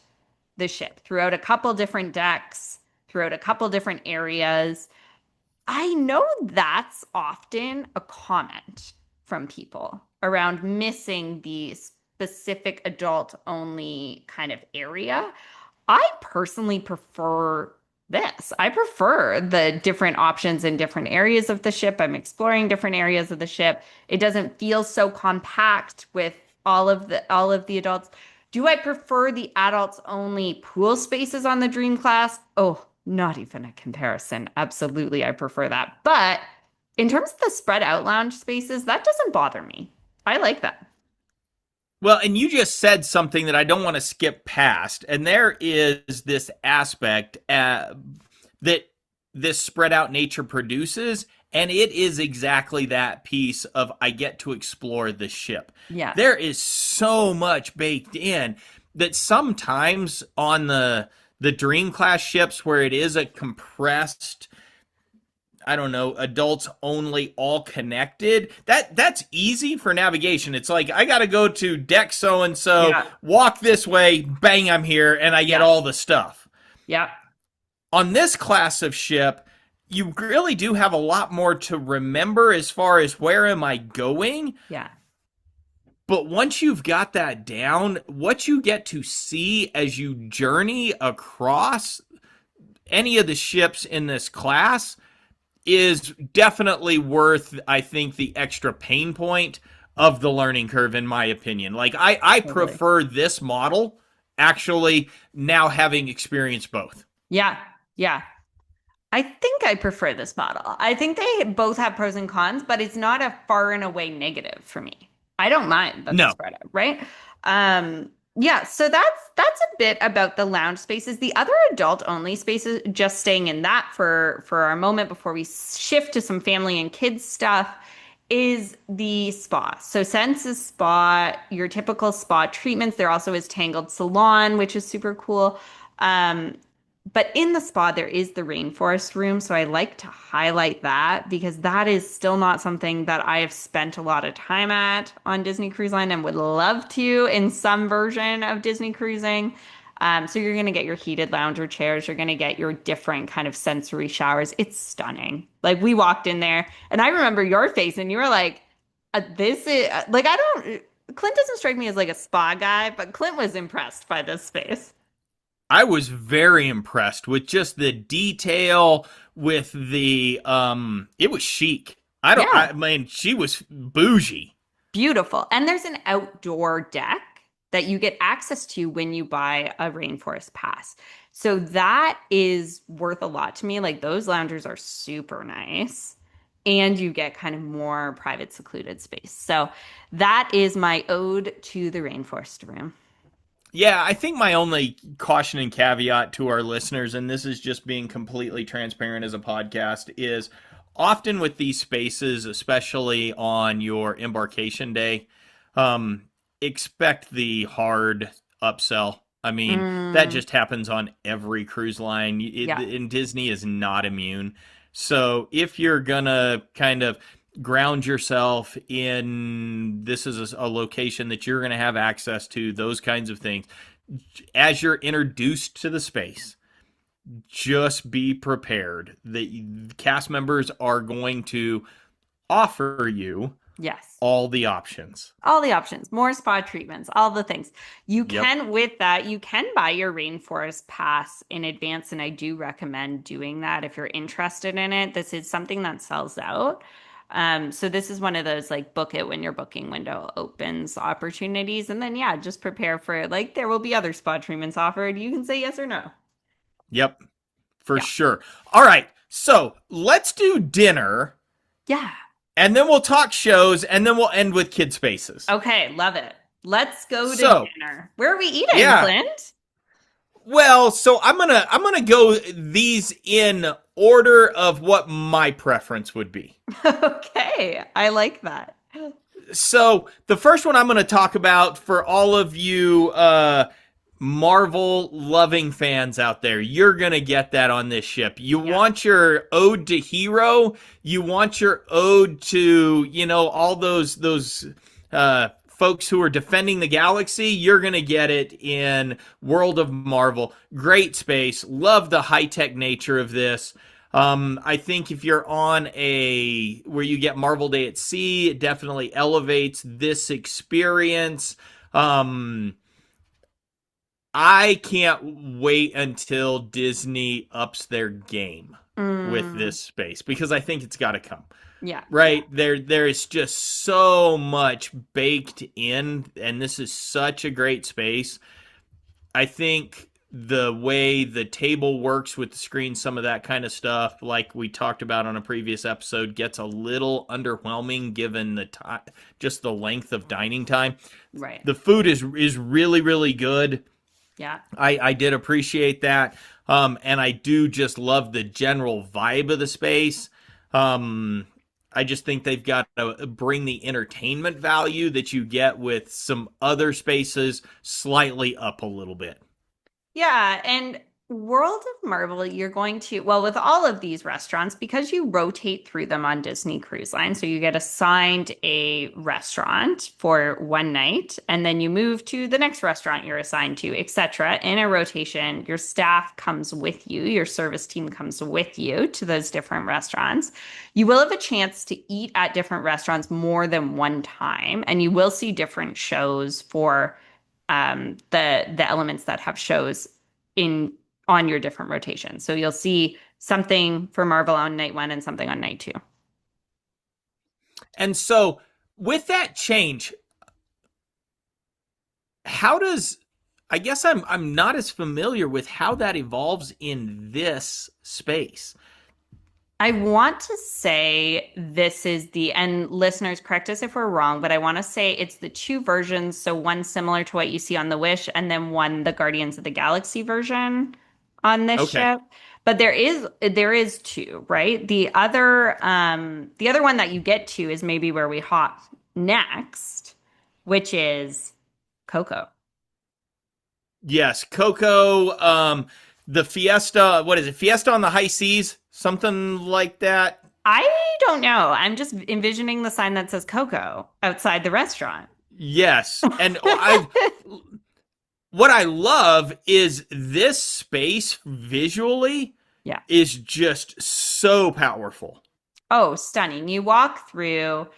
the ship, throughout a couple different decks, throughout a couple different areas. I know that's often a comment from people around missing the specific adult only kind of area. I personally prefer this. I prefer the different options in different areas of the ship. I'm exploring different areas of the ship. It doesn't feel so compact with all of the adults. Do I prefer the adults only pool spaces on the Dream class? Oh, not even a comparison. Absolutely, I prefer that. But in terms of the spread out lounge spaces, that doesn't bother me. I like that. Well, and you just said something that I don't want to skip past, and there is this aspect that this spread out nature produces, and it is exactly that piece of I get to explore the ship. Yes. There is so much baked in that sometimes on the Dream class ships where it is a compressed, I don't know, adults only, all connected. That's easy for navigation. It's like I got to go to deck so and so, Yeah. walk this way, bang, I'm here, and I get Yeah. all the stuff. Yeah. On this class of ship, you really do have a lot more to remember as far as where am I going. Yeah. But once you've got that down, what you get to see as you journey across any of the ships in this class is definitely worth, I think, the extra pain point of the learning curve, in my opinion. Like, I Totally. prefer this model, actually, now having experienced both. Yeah. Yeah. I think I prefer this model. I think they both have pros and cons, but it's not a far and away negative for me. I don't mind that they're No. spread out, right? Yeah, so that's a bit about the lounge spaces. The other adult only spaces, just staying in that for our moment before we shift to some family and kids stuff, is the spa. So Sense's spa, your typical spa treatments. There also is Tangled Salon, which is super cool. Um, but in the spa, there is the rainforest room. So I like to highlight that because that is still not something that I have spent a lot of time at on Disney Cruise Line and would love to in some version of Disney cruising. So you're going to get your heated lounger chairs. You're going to get your different kind of sensory showers. It's stunning. Like we walked in there and I remember your face and you were like, this is like, I don't, Clint doesn't strike me as like a spa guy, but Clint was impressed by this space. I was very impressed with just the detail with the it was chic. Yeah. I mean she was bougie. Beautiful. And there's an outdoor deck that you get access to when you buy a rainforest pass. So that is worth a lot to me. Like those loungers are super nice. And you get kind of more private, secluded space. So that is my ode to the rainforest room. Yeah, I think my only caution and caveat to our listeners, and this is just being completely transparent as a podcast, is often with these spaces, especially on your embarkation day, um, expect the hard upsell. I mean, that Mm, just happens on every cruise line. yeah. And Disney is not immune. So if you're gonna kind of ground yourself in this is a location that you're going to have access to, those kinds of things, as you're introduced to the space, just be prepared that cast members are going to offer you Yes. all the options. All the options, more spa treatments, all the things. You Yep. can, with that, you can buy your rainforest pass in advance. And I do recommend doing that if you're interested in it. This is something that sells out. So this is one of those like book it when your booking window opens opportunities. And then, yeah, just prepare for like there will be other spa treatments offered. You can say yes or no. Yep, for Yeah. sure. All right, so let's do dinner, Yeah. and then we'll talk shows, and then we'll end with kid spaces. Okay. Love it. Let's go to So, dinner. Where are we eating, yeah. Clint? Well, so I'm gonna go these in order of what my preference would be. Okay. I like that. So the first one I'm going to talk about for all of you Marvel loving fans out there, you're going to get that on this ship. You Yeah. want your ode to Hero, you want your ode to, all those folks who are defending the galaxy, you're going to get it in World of Marvel. Great space. Love the high-tech nature of this. I think if you're on where you get Marvel Day at Sea, it definitely elevates this experience. I can't wait until Disney ups their game with Mm, this space because I think it's got to come. yeah. Right? There is just so much baked in, and this is such a great space. I think the way the table works with the screen, some of that kind of stuff, like we talked about on a previous episode, gets a little underwhelming given the time, just the length of dining time. Right. The food is really, really good. Yeah. I did appreciate that. And I do just love the general vibe of the space. I just think they've got to bring the entertainment value that you get with some other spaces slightly up a little bit. Yeah, and World of Marvel, you're going to, well, with all of these restaurants, because you rotate through them on Disney Cruise Line, so you get assigned a restaurant for one night, and then you move to the next restaurant you're assigned to, etc. In a rotation, your staff comes with you, your service team comes with you to those different restaurants. You will have a chance to eat at different restaurants more than one time, and you will see different shows for the elements that have shows in on your different rotations. So you'll see something for Marvel on night one and something on night two. And so with that change, how does I guess I'm not as familiar with how that evolves in this space. I want to say this is and listeners, correct us if we're wrong, but I want to say it's the two versions. So one similar to what you see on the Wish, and then one, the Guardians of the Galaxy version on this Okay. ship. But there is two, right? The other one that you get to is maybe where we hop next, which is Coco. Yes, Coco, the Fiesta, what is it? Fiesta on the High Seas, something like that. I don't know. I'm just envisioning the sign that says Coco outside the restaurant. Yes, and what I love is this space visually Yeah. is just so powerful. Oh, stunning. You walk through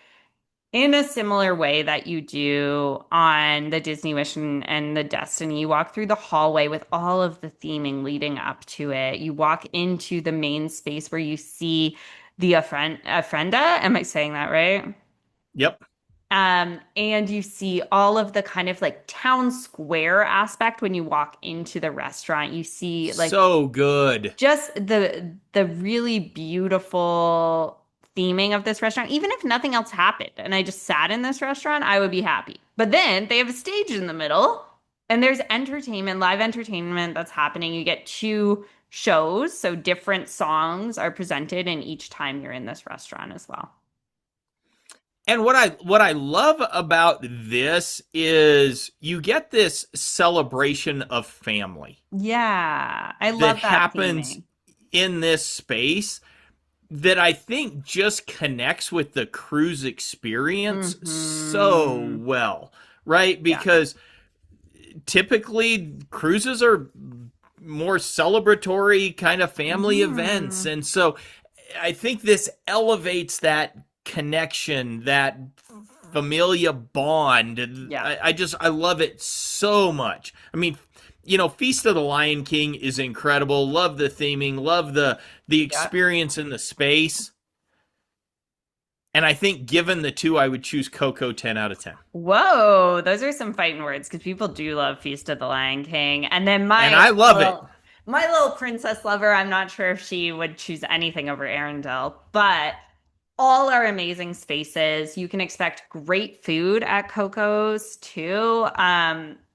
in a similar way that you do on the Disney Wish and the Destiny. You walk through the hallway with all of the theming leading up to it. You walk into the main space where you see the Ofrenda. Am I saying that right? Yep, And you see all of the kind of like town square aspect when you walk into the restaurant. You see like so good. just the really beautiful theming of this restaurant. Even if nothing else happened and I just sat in this restaurant, I would be happy. But then they have a stage in the middle and there's entertainment, live entertainment that's happening. You get two shows, so different songs are presented in each time you're in this restaurant as well. And what I love about this is you get this celebration of family Yeah, I that love that happens theming. in this space that I think just connects with the cruise experience so Hmm. well, right? Yeah. Because typically cruises are more celebratory kind of family events. Hmm. And so I think this elevates that connection, that familia bond. Yeah. I love it so much. I mean, Feast of the Lion King is incredible. Love the theming, love the Yeah. experience in the space. And I think given the two, I would choose Coco 10 out of 10. Whoa, those are some fighting words because people do love Feast of the Lion King. And then And I love it. my little princess lover, I'm not sure if she would choose anything over Arendelle, but all are amazing spaces. You can expect great food at Coco's too.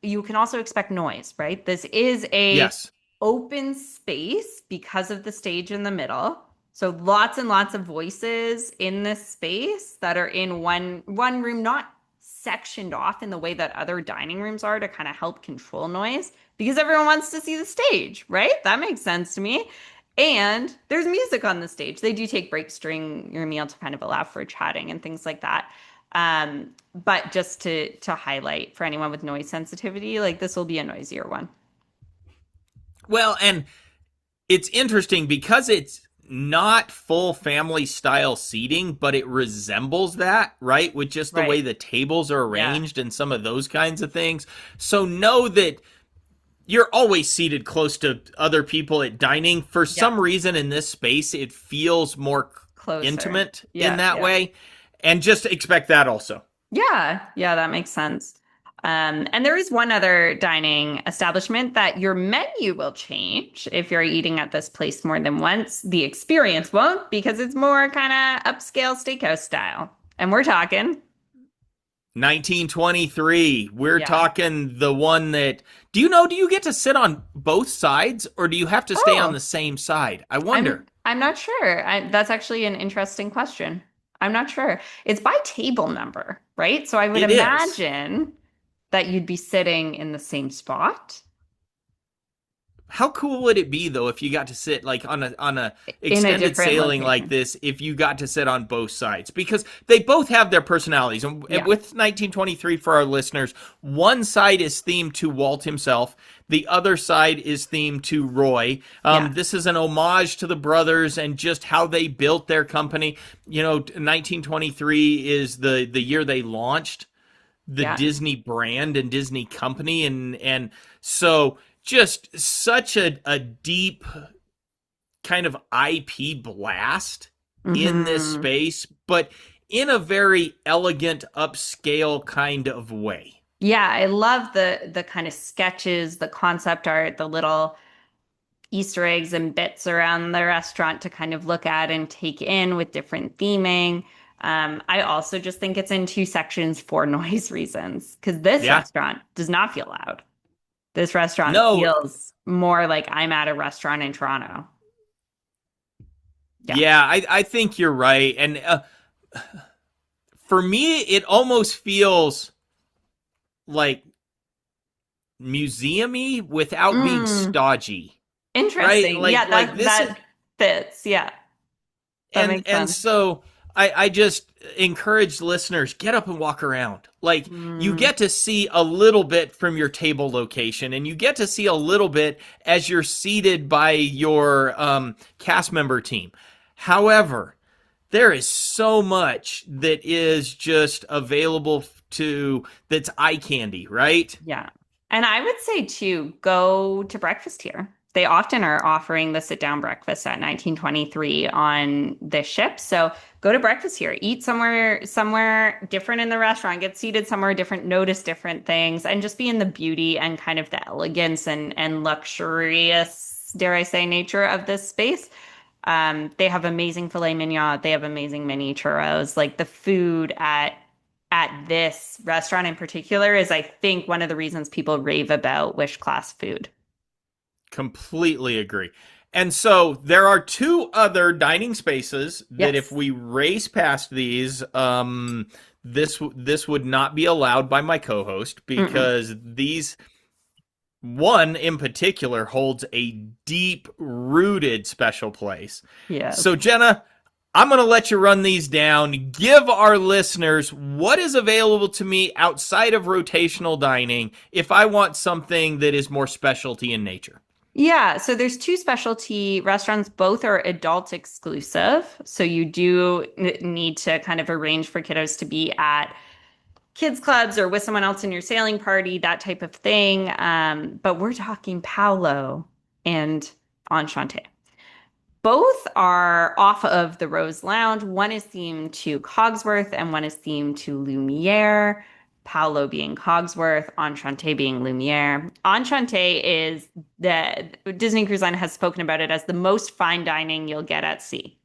You can also expect noise, right? This is a Yes. open space because of the stage in the middle. So lots and lots of voices in this space that are in one room, not sectioned off in the way that other dining rooms are to kind of help control noise because everyone wants to see the stage, right? That makes sense to me. And there's music on the stage. They do take breaks during your meal to kind of allow for chatting and things like that. But just to highlight for anyone with noise sensitivity, like this will be a noisier one. Well, and it's interesting because it's not full family style seating, but it resembles that, right? With just the way Right. the tables are Yeah. arranged and some of those kinds of things. So know that you're always seated close to other people at dining. For Yeah. some reason in this space, it feels more Closer. intimate in Yeah. that Yeah. way. And just expect that also. Yeah. Yeah. That makes sense. And there is one other dining establishment that your menu will change if you're eating at this place more than once. The experience won't because it's more kind of upscale steakhouse style. And we're talking, 1923. We're yeah. talking the one that. Do you get to sit on both sides or do you have to stay on Oh, the same side? I wonder. I'm not sure. That's actually an interesting question. I'm not sure. It's by table number, right? So I would It is. imagine that you'd be sitting in the same spot How cool would it be though if you got to sit like on a in a extended different sailing like location. this, if you got to sit on both sides, because they both have their personalities. And Yeah. with 1923, for our listeners, one side is themed to Walt himself, the other side is themed to Roy. Yeah. This is an homage to the brothers and just how they built their company. 1923 is the year they launched the Yeah. Disney brand and Disney company, and so just such a deep kind of IP blast in this Hmm. space, but in a very elegant, upscale kind of way. Yeah, I love the kind of sketches, the concept art, the little Easter eggs and bits around the restaurant to kind of look at and take in with different theming. I also just think it's in two sections for noise reasons because this Yeah. restaurant does not feel loud. This restaurant No, feels more like I'm at a restaurant in Toronto. Yeah. yeah, I think you're right. And for me, it almost feels like museumy without being Mm, stodgy, right? interesting. Like Yeah, like that this is that fits. Yeah, that makes and sense. so I just encourage listeners, get up and walk around. Like you Mm, get to see a little bit from your table location, and you get to see a little bit as you're seated by your cast member team. However, there is so much that is just available to that's eye candy, right? yeah. And I would say too, go to breakfast here. They often are offering the sit down breakfast at 1923 on this ship. So go to breakfast here. Eat somewhere different in the restaurant. Get seated somewhere different. Notice different things, and just be in the beauty and kind of the elegance and luxurious, dare I say, nature of this space. They have amazing filet mignon. They have amazing mini churros. Like the food at this restaurant in particular is, I think, one of the reasons people rave about Wish class food. Completely agree. And so there are two other dining spaces that if Yes. we race past these, this would not be allowed by my co-host Mm-mm. because these one in particular holds a deep rooted special place. Yes. So Jenna, I'm going to let you run these down. Give our listeners what is available to me outside of rotational dining if I want something that is more specialty in nature. Yeah, so there's two specialty restaurants. Both are adult exclusive. So you do need to kind of arrange for kiddos to be at kids clubs or with someone else in your sailing party, that type of thing. But we're talking Paolo and Enchanted. both are off of the Rose Lounge. One is themed to Cogsworth and one is themed to Lumiere. Paolo being Cogsworth, Enchante being Lumiere. Enchante is the Disney Cruise Line has spoken about it as the most fine dining you'll get at sea.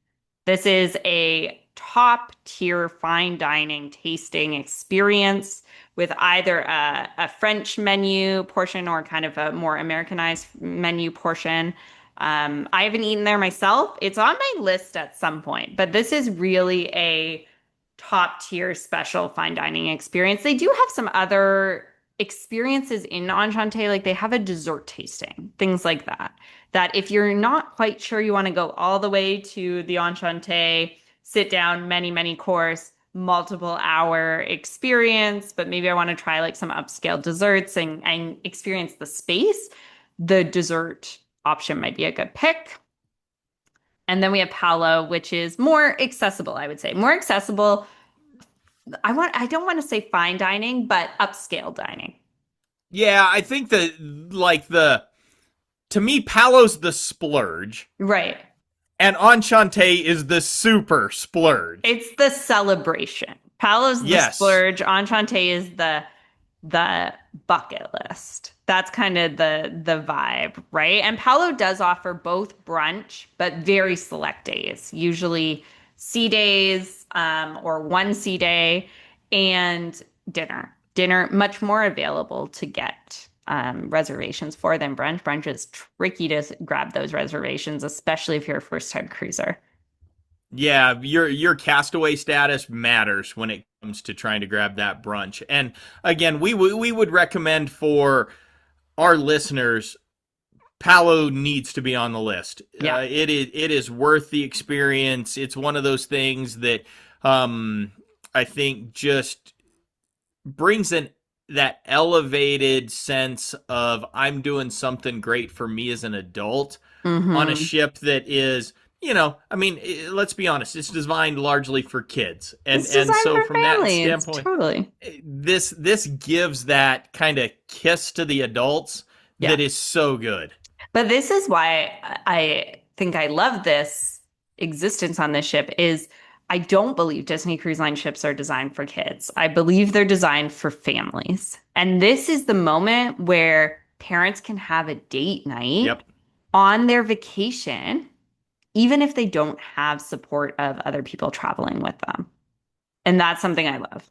This is a top tier fine dining tasting experience with either a French menu portion or kind of a more Americanized menu portion. I haven't eaten there myself. It's on my list at some point, but this is really a top tier special fine dining experience. They do have some other experiences in Enchante, like they have a dessert tasting, things like that. That if you're not quite sure you want to go all the way to the Enchante, sit down, many course, multiple hour experience, but maybe I want to try like some upscale desserts and experience the space, the dessert option might be a good pick. And then we have Paolo, which is more accessible, I would say. More accessible. I don't want to say fine dining, but upscale dining. Yeah, I think that like the to me, Palo's the splurge, Right. and Enchante is the super splurge. It's the celebration. Paolo's the Yes. splurge. Enchante is the bucket list. That's kind of the vibe, right? And Paolo does offer both brunch, but very select days, usually sea days, or one sea day, and dinner. Dinner much more available to get reservations for than brunch. Brunch is tricky to grab those reservations, especially if you're a first time cruiser. Yeah, your castaway status matters when it comes to trying to grab that brunch. And again, we would recommend for our listeners, Palo needs to be on the list. Yeah. It is worth the experience. It's one of those things that I think just brings in that elevated sense of I'm doing something great for me as an adult on a Mm-hmm. ship that is, I mean, let's be honest, it's designed largely for kids. And It's and designed so for from that families. standpoint, Totally. this gives that kind of kiss to the adults Yeah. that is so good. But this is why I think I love this existence on this ship is I don't believe Disney Cruise Line ships are designed for kids. I believe they're designed for families. And this is the moment where parents can have a date night Yep. on their vacation, even if they don't have support of other people traveling with them. And that's something I love.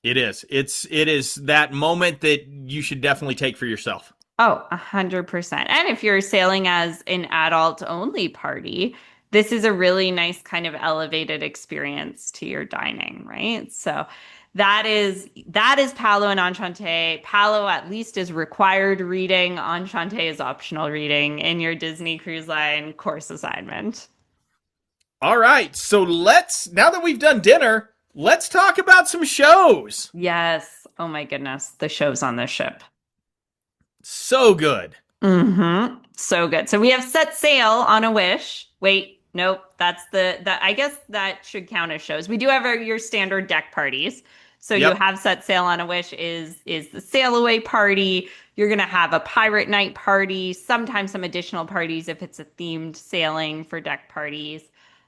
It is. It is that moment that you should definitely take for yourself. Oh, 100%. And if you're sailing as an adult only party, this is a really nice kind of elevated experience to your dining, right? So that is Palo and Enchante. Palo at least is required reading. Enchante is optional reading in your Disney Cruise Line course assignment. All right. So now that we've done dinner, let's talk about some shows. Yes. Oh my goodness. The shows on this ship. So good. Mm-hmm. So good. So we have set sail on a wish. Wait, nope. That's that I guess that should count as shows. We do have your standard deck parties. So you Yep. have set sail on a wish is the sail away party. You're gonna have a pirate night party, sometimes some additional parties if it's a themed sailing for deck parties.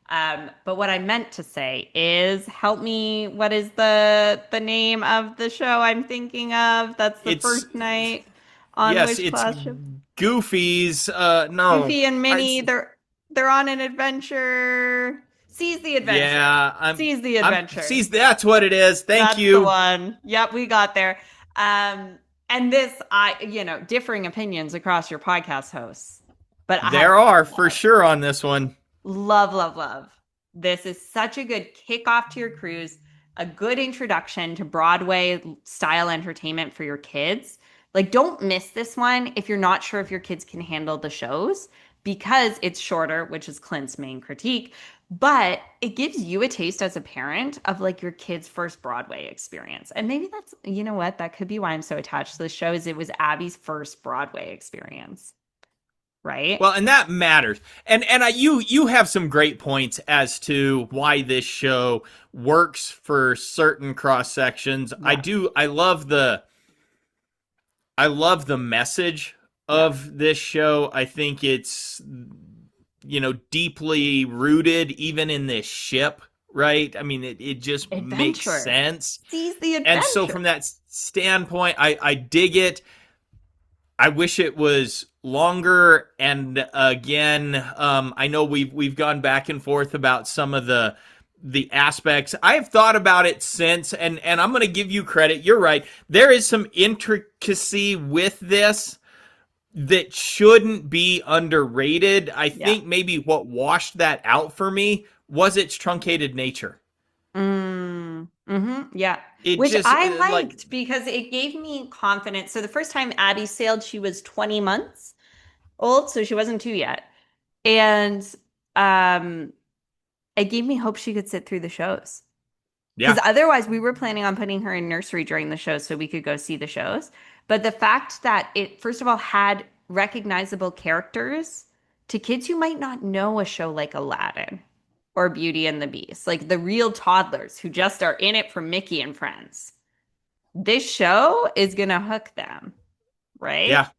But what I meant to say is help me, what is the name of the show I'm thinking of? That's the It's first night on yes, which it's class ship? Goofy's no. Goofy and I, Minnie, they're on an adventure. Seize the adventure. yeah, Seize the I'm adventure. see that's what it is. Thank That's the you. one. Yep, we got there. And this, differing opinions across your podcast hosts, but I There are for love, sure on this one. love. This is such a good kickoff to your cruise, a good introduction to Broadway style entertainment for your kids. Like, don't miss this one if you're not sure if your kids can handle the shows because it's shorter, which is Clint's main critique, but it gives you a taste as a parent of like your kid's first Broadway experience. And maybe that's, you know what, that could be why I'm so attached to the show is it was Abby's first Broadway experience, right? Well, and that matters. And you have some great points as to why this show works for certain cross sections. I Yeah. do. I love the message Yeah. of this show. I think it's deeply rooted even in this ship, right? I mean, it just makes Adventure. sense. Seize the And so adventure. from that standpoint, I dig it. I wish it was longer. And again, I know we've gone back and forth about some of the aspects. I've thought about it since, and I'm going to give you credit. You're right. There is some intricacy with this that shouldn't be underrated. I Yeah. think maybe what washed that out for me was its truncated nature. Yeah. It Which just I like liked because it gave me confidence. So the first time Abby sailed, she was 20 months old, so she wasn't two yet. And um it gave me hope she could sit through the shows. Because yeah, otherwise, we were planning on putting her in nursery during the shows so we could go see the shows. But the fact that it, first of all, had recognizable characters to kids who might not know a show like Aladdin or Beauty and the Beast, like the real toddlers who just are in it for Mickey and friends. This show is gonna hook them, right? yeah,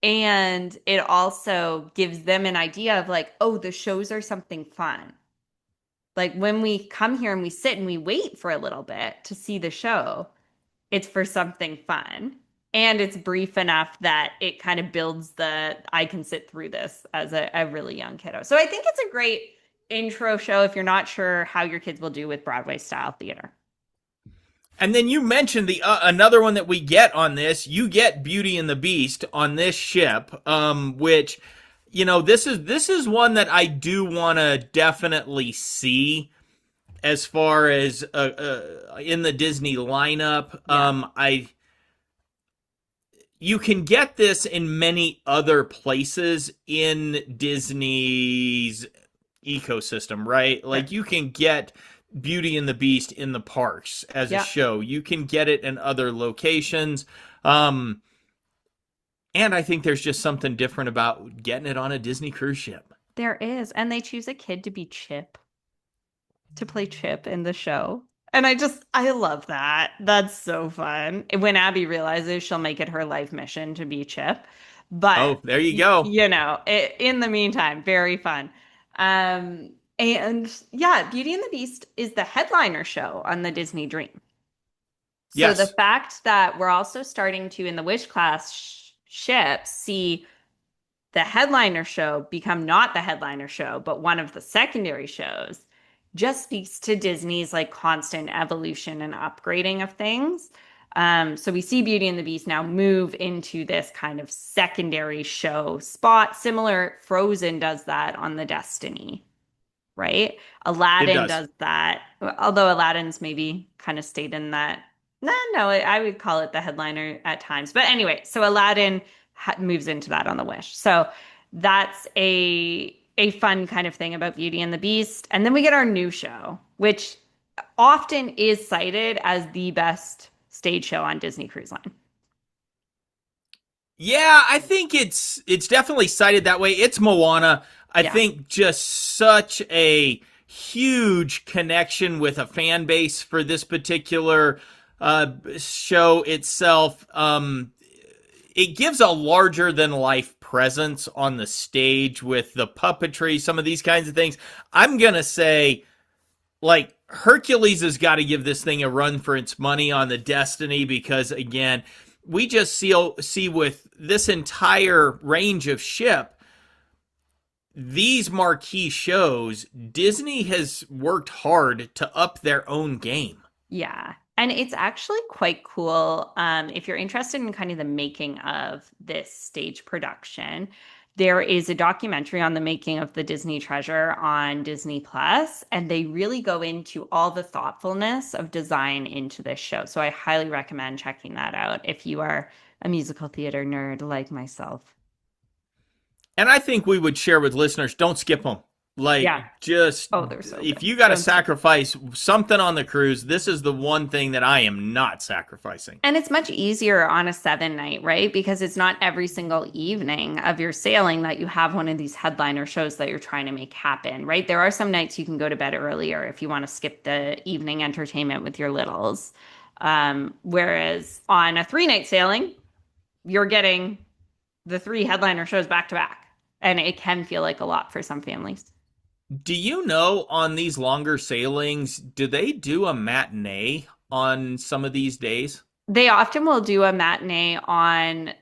And it also gives them an idea of like, oh, the shows are something fun. Like when we come here and we sit and we wait for a little bit to see the show, it's for something fun. And it's brief enough that it kind of builds the I can sit through this as a really young kiddo. So I think it's a great intro show if you're not sure how your kids will do with Broadway style theater. And then you mentioned the another one that we get on this. You get Beauty and the Beast on this ship, which this is one that I do want to definitely see as far as in the Disney lineup. Yeah. I You can get this in many other places in Disney's ecosystem, right? Sure. Like you can get Beauty and the Beast in the parks as a Yeah. show. You can get it in other locations. Um, and I think there's just something different about getting it on a Disney cruise ship. There is. And they choose a kid to be Chip, to play Chip in the show. And I love that. That's so fun. When Abby realizes she'll make it her life mission to be Chip. But, Oh, there you go. in the meantime, very fun. And yeah, Beauty and the Beast is the headliner show on the Disney Dream. So the Yes, fact that we're also starting to, in the Wish class ship, see the headliner show become not the headliner show, but one of the secondary shows, just speaks to Disney's like constant evolution and upgrading of things. So we see Beauty and the Beast now move into this kind of secondary show spot. Similar, Frozen does that on the Destiny, right? it Aladdin does. does that, although Aladdin's maybe kind of stayed in that. No, I would call it the headliner at times. But anyway, so Aladdin moves into that on the Wish. So that's a fun kind of thing about Beauty and the Beast. And then we get our new show, which often is cited as the best stage show on Disney Cruise Line. Yeah, I think it's definitely cited that way. It's Moana. I Yeah. think just such a huge connection with a fan base for this particular show itself. It gives a larger than life presence on the stage with the puppetry, some of these kinds of things. I'm gonna say, like, Hercules has got to give this thing a run for its money on the Destiny because, again, we just see with this entire range of ship, these marquee shows, Disney has worked hard to up their own game. Yeah. And it's actually quite cool. If you're interested in kind of the making of this stage production, there is a documentary on the making of the Disney Treasure on Disney Plus, and they really go into all the thoughtfulness of design into this show. So I highly recommend checking that out if you are a musical theater nerd like myself. And I think we would share with listeners, don't skip them. Like, Yeah. just Oh, they're so if good. you got to Don't skip. sacrifice something on the cruise, this is the one thing that I am not sacrificing. And it's much easier on a 7 night, right? Because it's not every single evening of your sailing that you have one of these headliner shows that you're trying to make happen, right? There are some nights you can go to bed earlier if you want to skip the evening entertainment with your littles. Whereas on a 3 night sailing, you're getting the three headliner shows back to back. and it can feel like a lot for some families. Do you know on these longer sailings, do they do a matinee on some of these days? They often will do a matinee on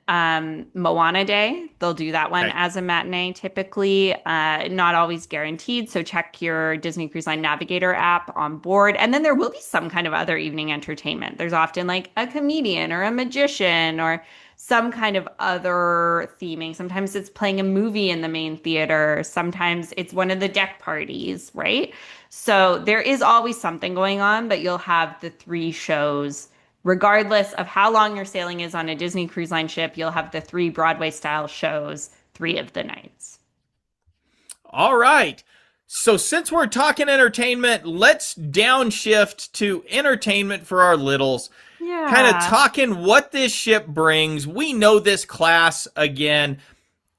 Moana Day. They'll do that one Okay. as a matinee, typically. Not always guaranteed. So check your Disney Cruise Line Navigator app on board. And then there will be some kind of other evening entertainment. There's often like a comedian or a magician or some kind of other theming. Sometimes it's playing a movie in the main theater. Sometimes it's one of the deck parties, right? So there is always something going on, but you'll have the three shows regardless of how long your sailing is on a Disney Cruise Line ship, you'll have the three Broadway style shows 3 of the nights. All right. So since we're talking entertainment, let's downshift to entertainment for our littles. Kind of Yeah. talking what this ship brings. We know this class, again,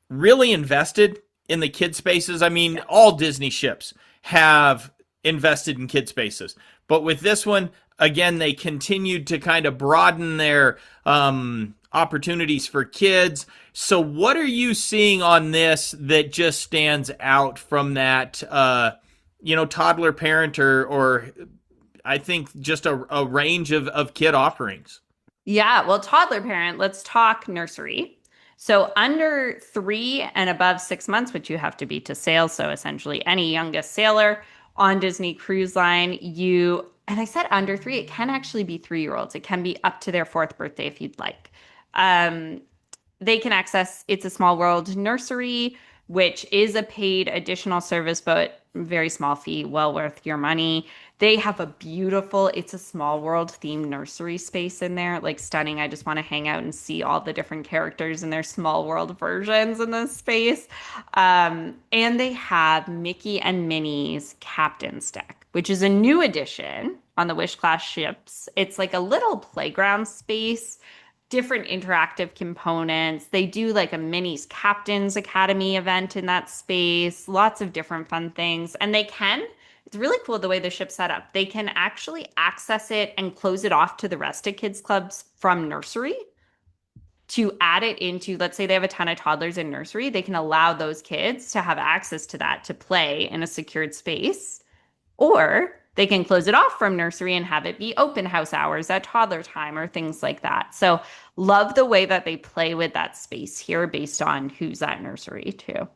really invested in the kid spaces. I mean, all Disney ships have invested in kid spaces. But with this one, again, they continued to kind of broaden their opportunities for kids. So what are you seeing on this that just stands out from that, toddler parent or I think just a range of kid offerings? Yeah. Well, toddler parent, let's talk nursery. So under 3 and above 6 months, which you have to be to sail. So essentially any youngest sailor on Disney Cruise Line, and I said under three, it can actually be 3-year-olds. It can be up to their fourth birthday if you'd like. Um, they can access It's a Small World Nursery, which is a paid additional service, but very small fee, well worth your money. They have a beautiful It's a Small World themed nursery space in there, like stunning. I just want to hang out and see all the different characters and their small world versions in this space. And they have Mickey and Minnie's Captain's Deck, which is a new addition on the Wish class ships. It's like a little playground space, different interactive components. They do like a Minnie's Captain's Academy event in that space, lots of different fun things. And it's really cool the way the ship's set up. They can actually access it and close it off to the rest of kids' clubs from nursery to add it into, let's say they have a ton of toddlers in nursery, they can allow those kids to have access to that to play in a secured space. Or they can close it off from nursery and have it be open house hours at toddler time or things like that. So love the way that they play with that space here based on who's at nursery too.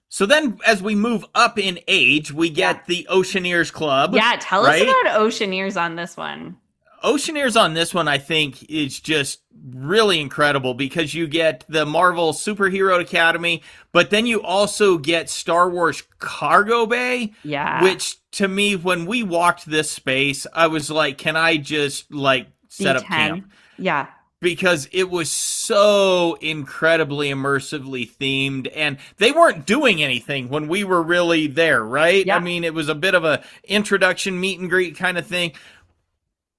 So then as we move up in age, we Yeah. get the Oceaneers Club, Yeah, tell us right? about Oceaneers on this one. Oceaneers on this one, I think, is just really incredible because you get the Marvel Superhero Academy, but then you also get Star Wars Cargo Bay, Yeah. which to me, when we walked this space, I was like, can I just like set up D10. camp? Yeah. Because it was so incredibly immersively themed and they weren't doing anything when we were really there, right? I Yep. mean, it was a bit of a introduction meet and greet kind of thing.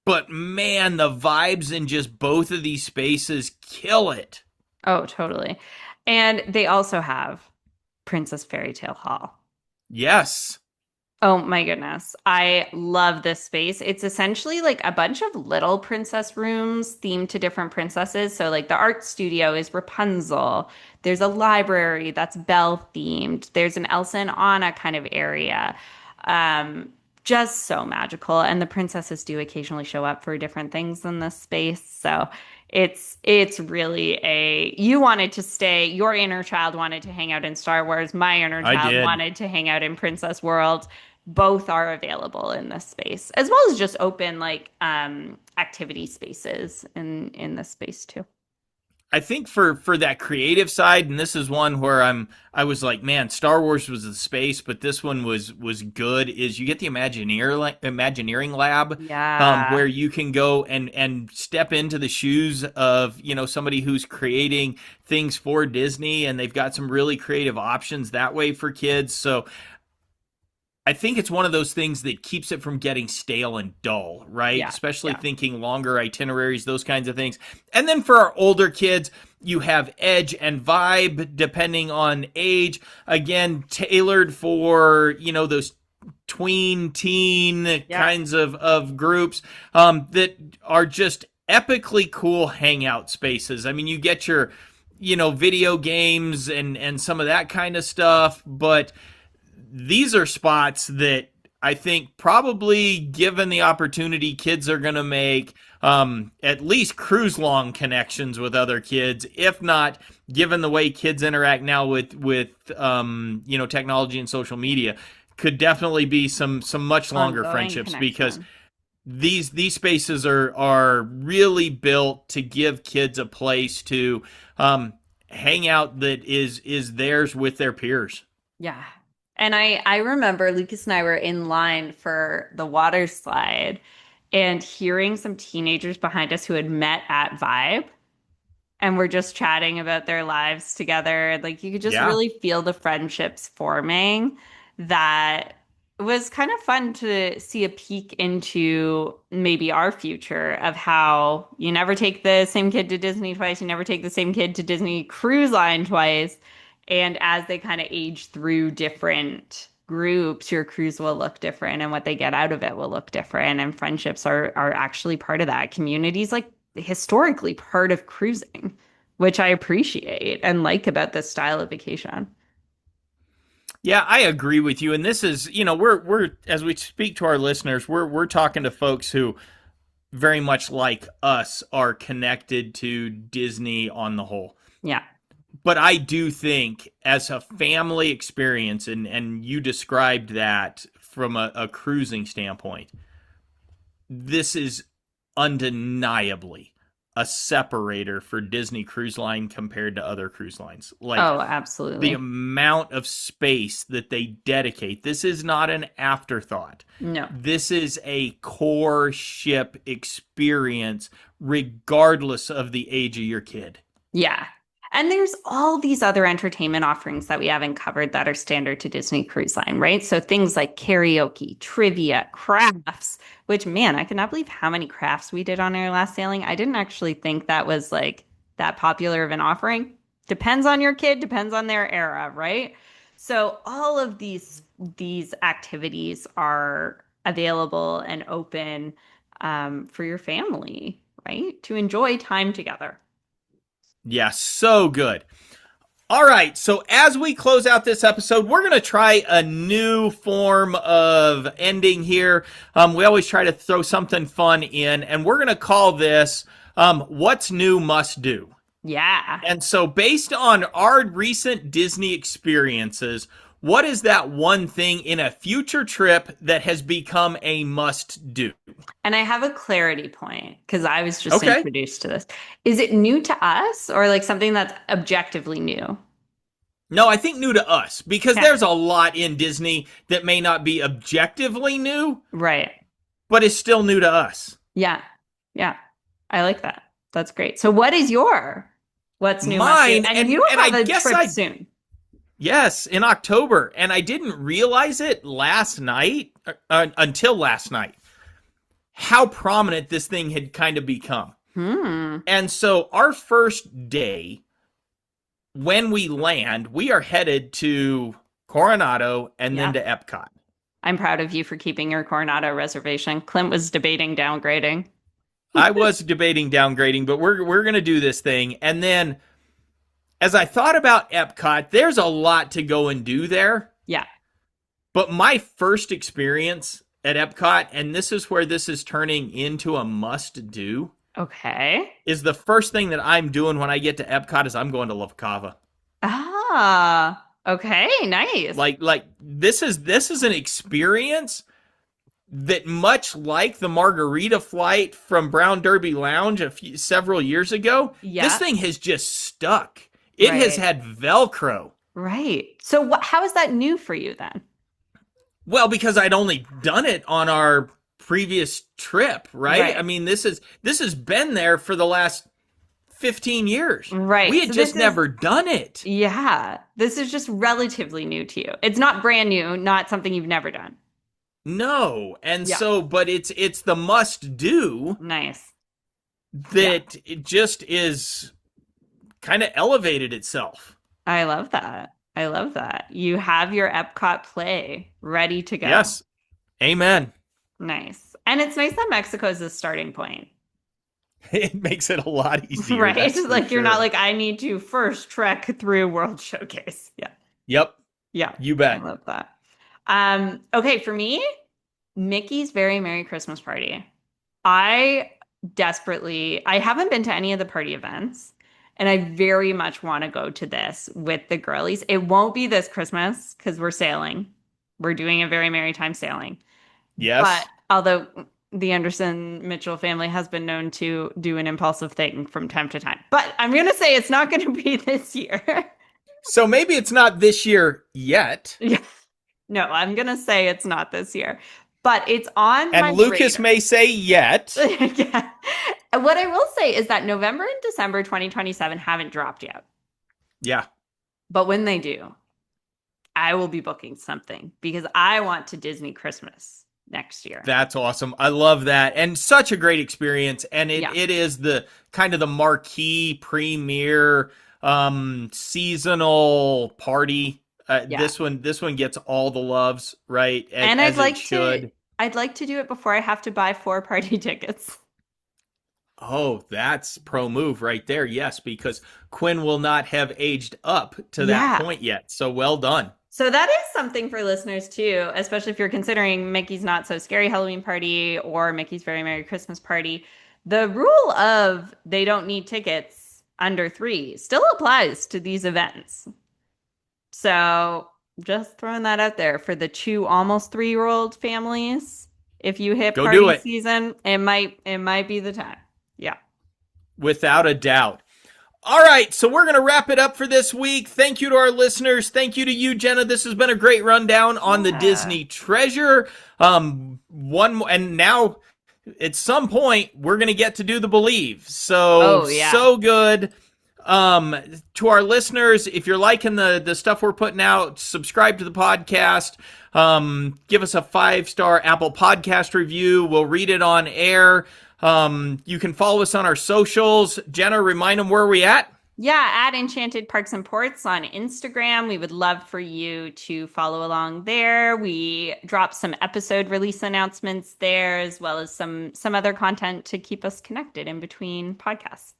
But man, the vibes in just both of these spaces kill it. Oh, totally. And they also have Princess Fairy Tale Hall. Yes. Oh my goodness. I love this space. It's essentially like a bunch of little princess rooms themed to different princesses. So, like, the art studio is Rapunzel. There's a library that's Belle themed. There's an Elsa and Anna kind of area. Um, just so magical. And the princesses do occasionally show up for different things in this space. So, it's really you wanted to stay, your inner child wanted to hang out in Star Wars, my inner I child did. wanted to hang out in Princess World. Both are available in this space, as well as just open like activity spaces in this space too. I think for that creative side, and this is one where I was like, man, Star Wars was the space, but this one was good. Is you get the Imagineering Lab, Yeah. where you can go and step into the shoes of somebody who's creating things for Disney, and they've got some really creative options that way for kids. So I think it's one of those things that keeps it from getting stale and dull, right? Yeah. Especially Yeah. thinking longer itineraries, those kinds of things. And then for our older kids, you have Edge and Vibe, depending on age. Again, tailored for, those tween, teen Yeah. kinds of groups that are just epically cool hangout spaces. I mean, you get your video games and some of that kind of stuff, but these are spots that I think probably given the opportunity, kids are going to make at least cruise long connections with other kids, if not given the way kids interact now with technology and social media, could definitely be some much longer Ongoing friendships because connection. these spaces are really built to give kids a place to hang out that is theirs with their peers. Yeah. And I remember Lucas and I were in line for the water slide and hearing some teenagers behind us who had met at Vibe and were just chatting about their lives together. Like you could just Yeah. really feel the friendships forming that was kind of fun to see a peek into maybe our future of how you never take the same kid to Disney twice, you never take the same kid to Disney Cruise Line twice. And as they kind of age through different groups, your cruise will look different and what they get out of it will look different. And friendships are actually part of that. Communities like historically part of cruising, which I appreciate and like about this style of vacation. Yeah, I agree with you. And this is, we're as we speak to our listeners, we're talking to folks who very much like us are connected to Disney on the whole. Yeah. But I do think as a family experience, and you described that from a cruising standpoint, this is undeniably a separator for Disney Cruise Line compared to other cruise lines. Like Oh, the absolutely. amount of space that they dedicate. This is not an afterthought. No. This is a core ship experience, regardless of the age of your kid. Yeah. And there's all these other entertainment offerings that we haven't covered that are standard to Disney Cruise Line, right? So things like karaoke, trivia, crafts, which man, I cannot believe how many crafts we did on our last sailing. I didn't actually think that was like that popular of an offering. Depends on your kid, depends on their era, right? So all of these activities are available and open for your family, right? To enjoy time together. Yeah, so good. All right, so as we close out this episode, we're going to try a new form of ending here. We always try to throw something fun in, and we're going to call this What's New Must Do. Yeah. And so, based on our recent Disney experiences, what is that one thing in a future trip that has become a must do? And I have a clarity point because I was just Okay. introduced to this. Is it new to us or like something that's objectively new? No, I think new to us because Yeah. there's a lot in Disney that may not be objectively new, Right. but is still new to us. Yeah. Yeah. I like that. That's great. So what is your what's new must do? Mine, And and you and have I a guess trip soon. yes, in October, and I didn't realize it last night until last night how prominent this thing had kind of become. Hmm. And so our first day, when we land, we are headed to Coronado and then Yeah. to Epcot. I'm proud of you for keeping your Coronado reservation. Clint was debating downgrading. I was debating downgrading, but we're going to do this thing. And then as I thought about Epcot, there's a lot to go and do there. Yeah. But my first experience at Epcot, and this is where this is turning into a must do, Okay. is the first thing that I'm doing when I get to Epcot is I'm going to La Cava. Ah. Okay. Nice. Like this is an experience that, much like the margarita flight from Brown Derby Lounge several years ago, Yeah. this thing has just stuck. It has Right. had Velcro. Right. So how is that new for you then? Well, because I'd only done it on our previous trip, right? Right. I mean, this has been there for the last 15 years. Right. We had So just this is never done it. yeah, this is just relatively new to you. It's not brand new, not something you've never done. No. And Yeah. so, but it's the must do Nice. Yeah. that it just is kind of elevated itself. I love that. I love that. You have your Epcot play ready to go. Yes. Amen. Nice. And it's nice that Mexico is the starting point. It makes it a lot easier, right? that's for Like you're not sure. like, I need to first trek through World Showcase. Yeah. Yep, Yeah. you I bet. love that. Okay, for me, Mickey's Very Merry Christmas Party. I I haven't been to any of the party events, and I very much want to go to this with the girlies. It won't be this Christmas because we're sailing. We're doing a very merry time sailing. But Yes. although the Anderson Mitchell family has been known to do an impulsive thing from time to time, but I'm going to say it's not going to be this year. So maybe it's not this year yet. Yeah. No, I'm going to say it's not this year, but it's on And my Lucas radar. may say yet. Yeah. And what I will say is that November and December 2027 haven't dropped yet. Yeah, But when they do, I will be booking something because I want to Disney Christmas next year. that's awesome. I love that. And such a great experience. And it, Yeah. it is the kind of the marquee premier seasonal party. Yeah. This one gets all the loves, right? And As it should. I'd like to do it before I have to buy 4 party tickets. Oh, that's pro move right there. Yes, because Quinn will not have aged up to that Yeah. point yet. So well done. So that is something for listeners too, especially if you're considering Mickey's Not So Scary Halloween Party or Mickey's Very Merry Christmas Party. The rule of they don't need tickets under 3 still applies to these events. So just throwing that out there for the 2 almost 3-year-old families. If you hit Go do party it season, it might be the time. Yeah. without a doubt. All right, so we're going to wrap it up for this week. Thank you to our listeners. Thank you to you, Jenna. This has been a great rundown on the Yeah. Disney treasure. And now at some point we're going to get to do the believe. So Oh yeah. so good. To our listeners, if you're liking the stuff we're putting out, subscribe to the podcast. Give us a 5-star Apple Podcast review. We'll read it on air. You can follow us on our socials. Jenna, remind them where we at. Yeah, at Enchanted Parks and Ports on Instagram. We would love for you to follow along there. We drop some episode release announcements there, as well as some other content to keep us connected in between podcasts.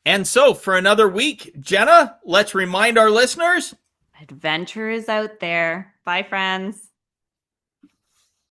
And so for another week, Jenna, let's remind our listeners. Adventure is out there. Bye, friends.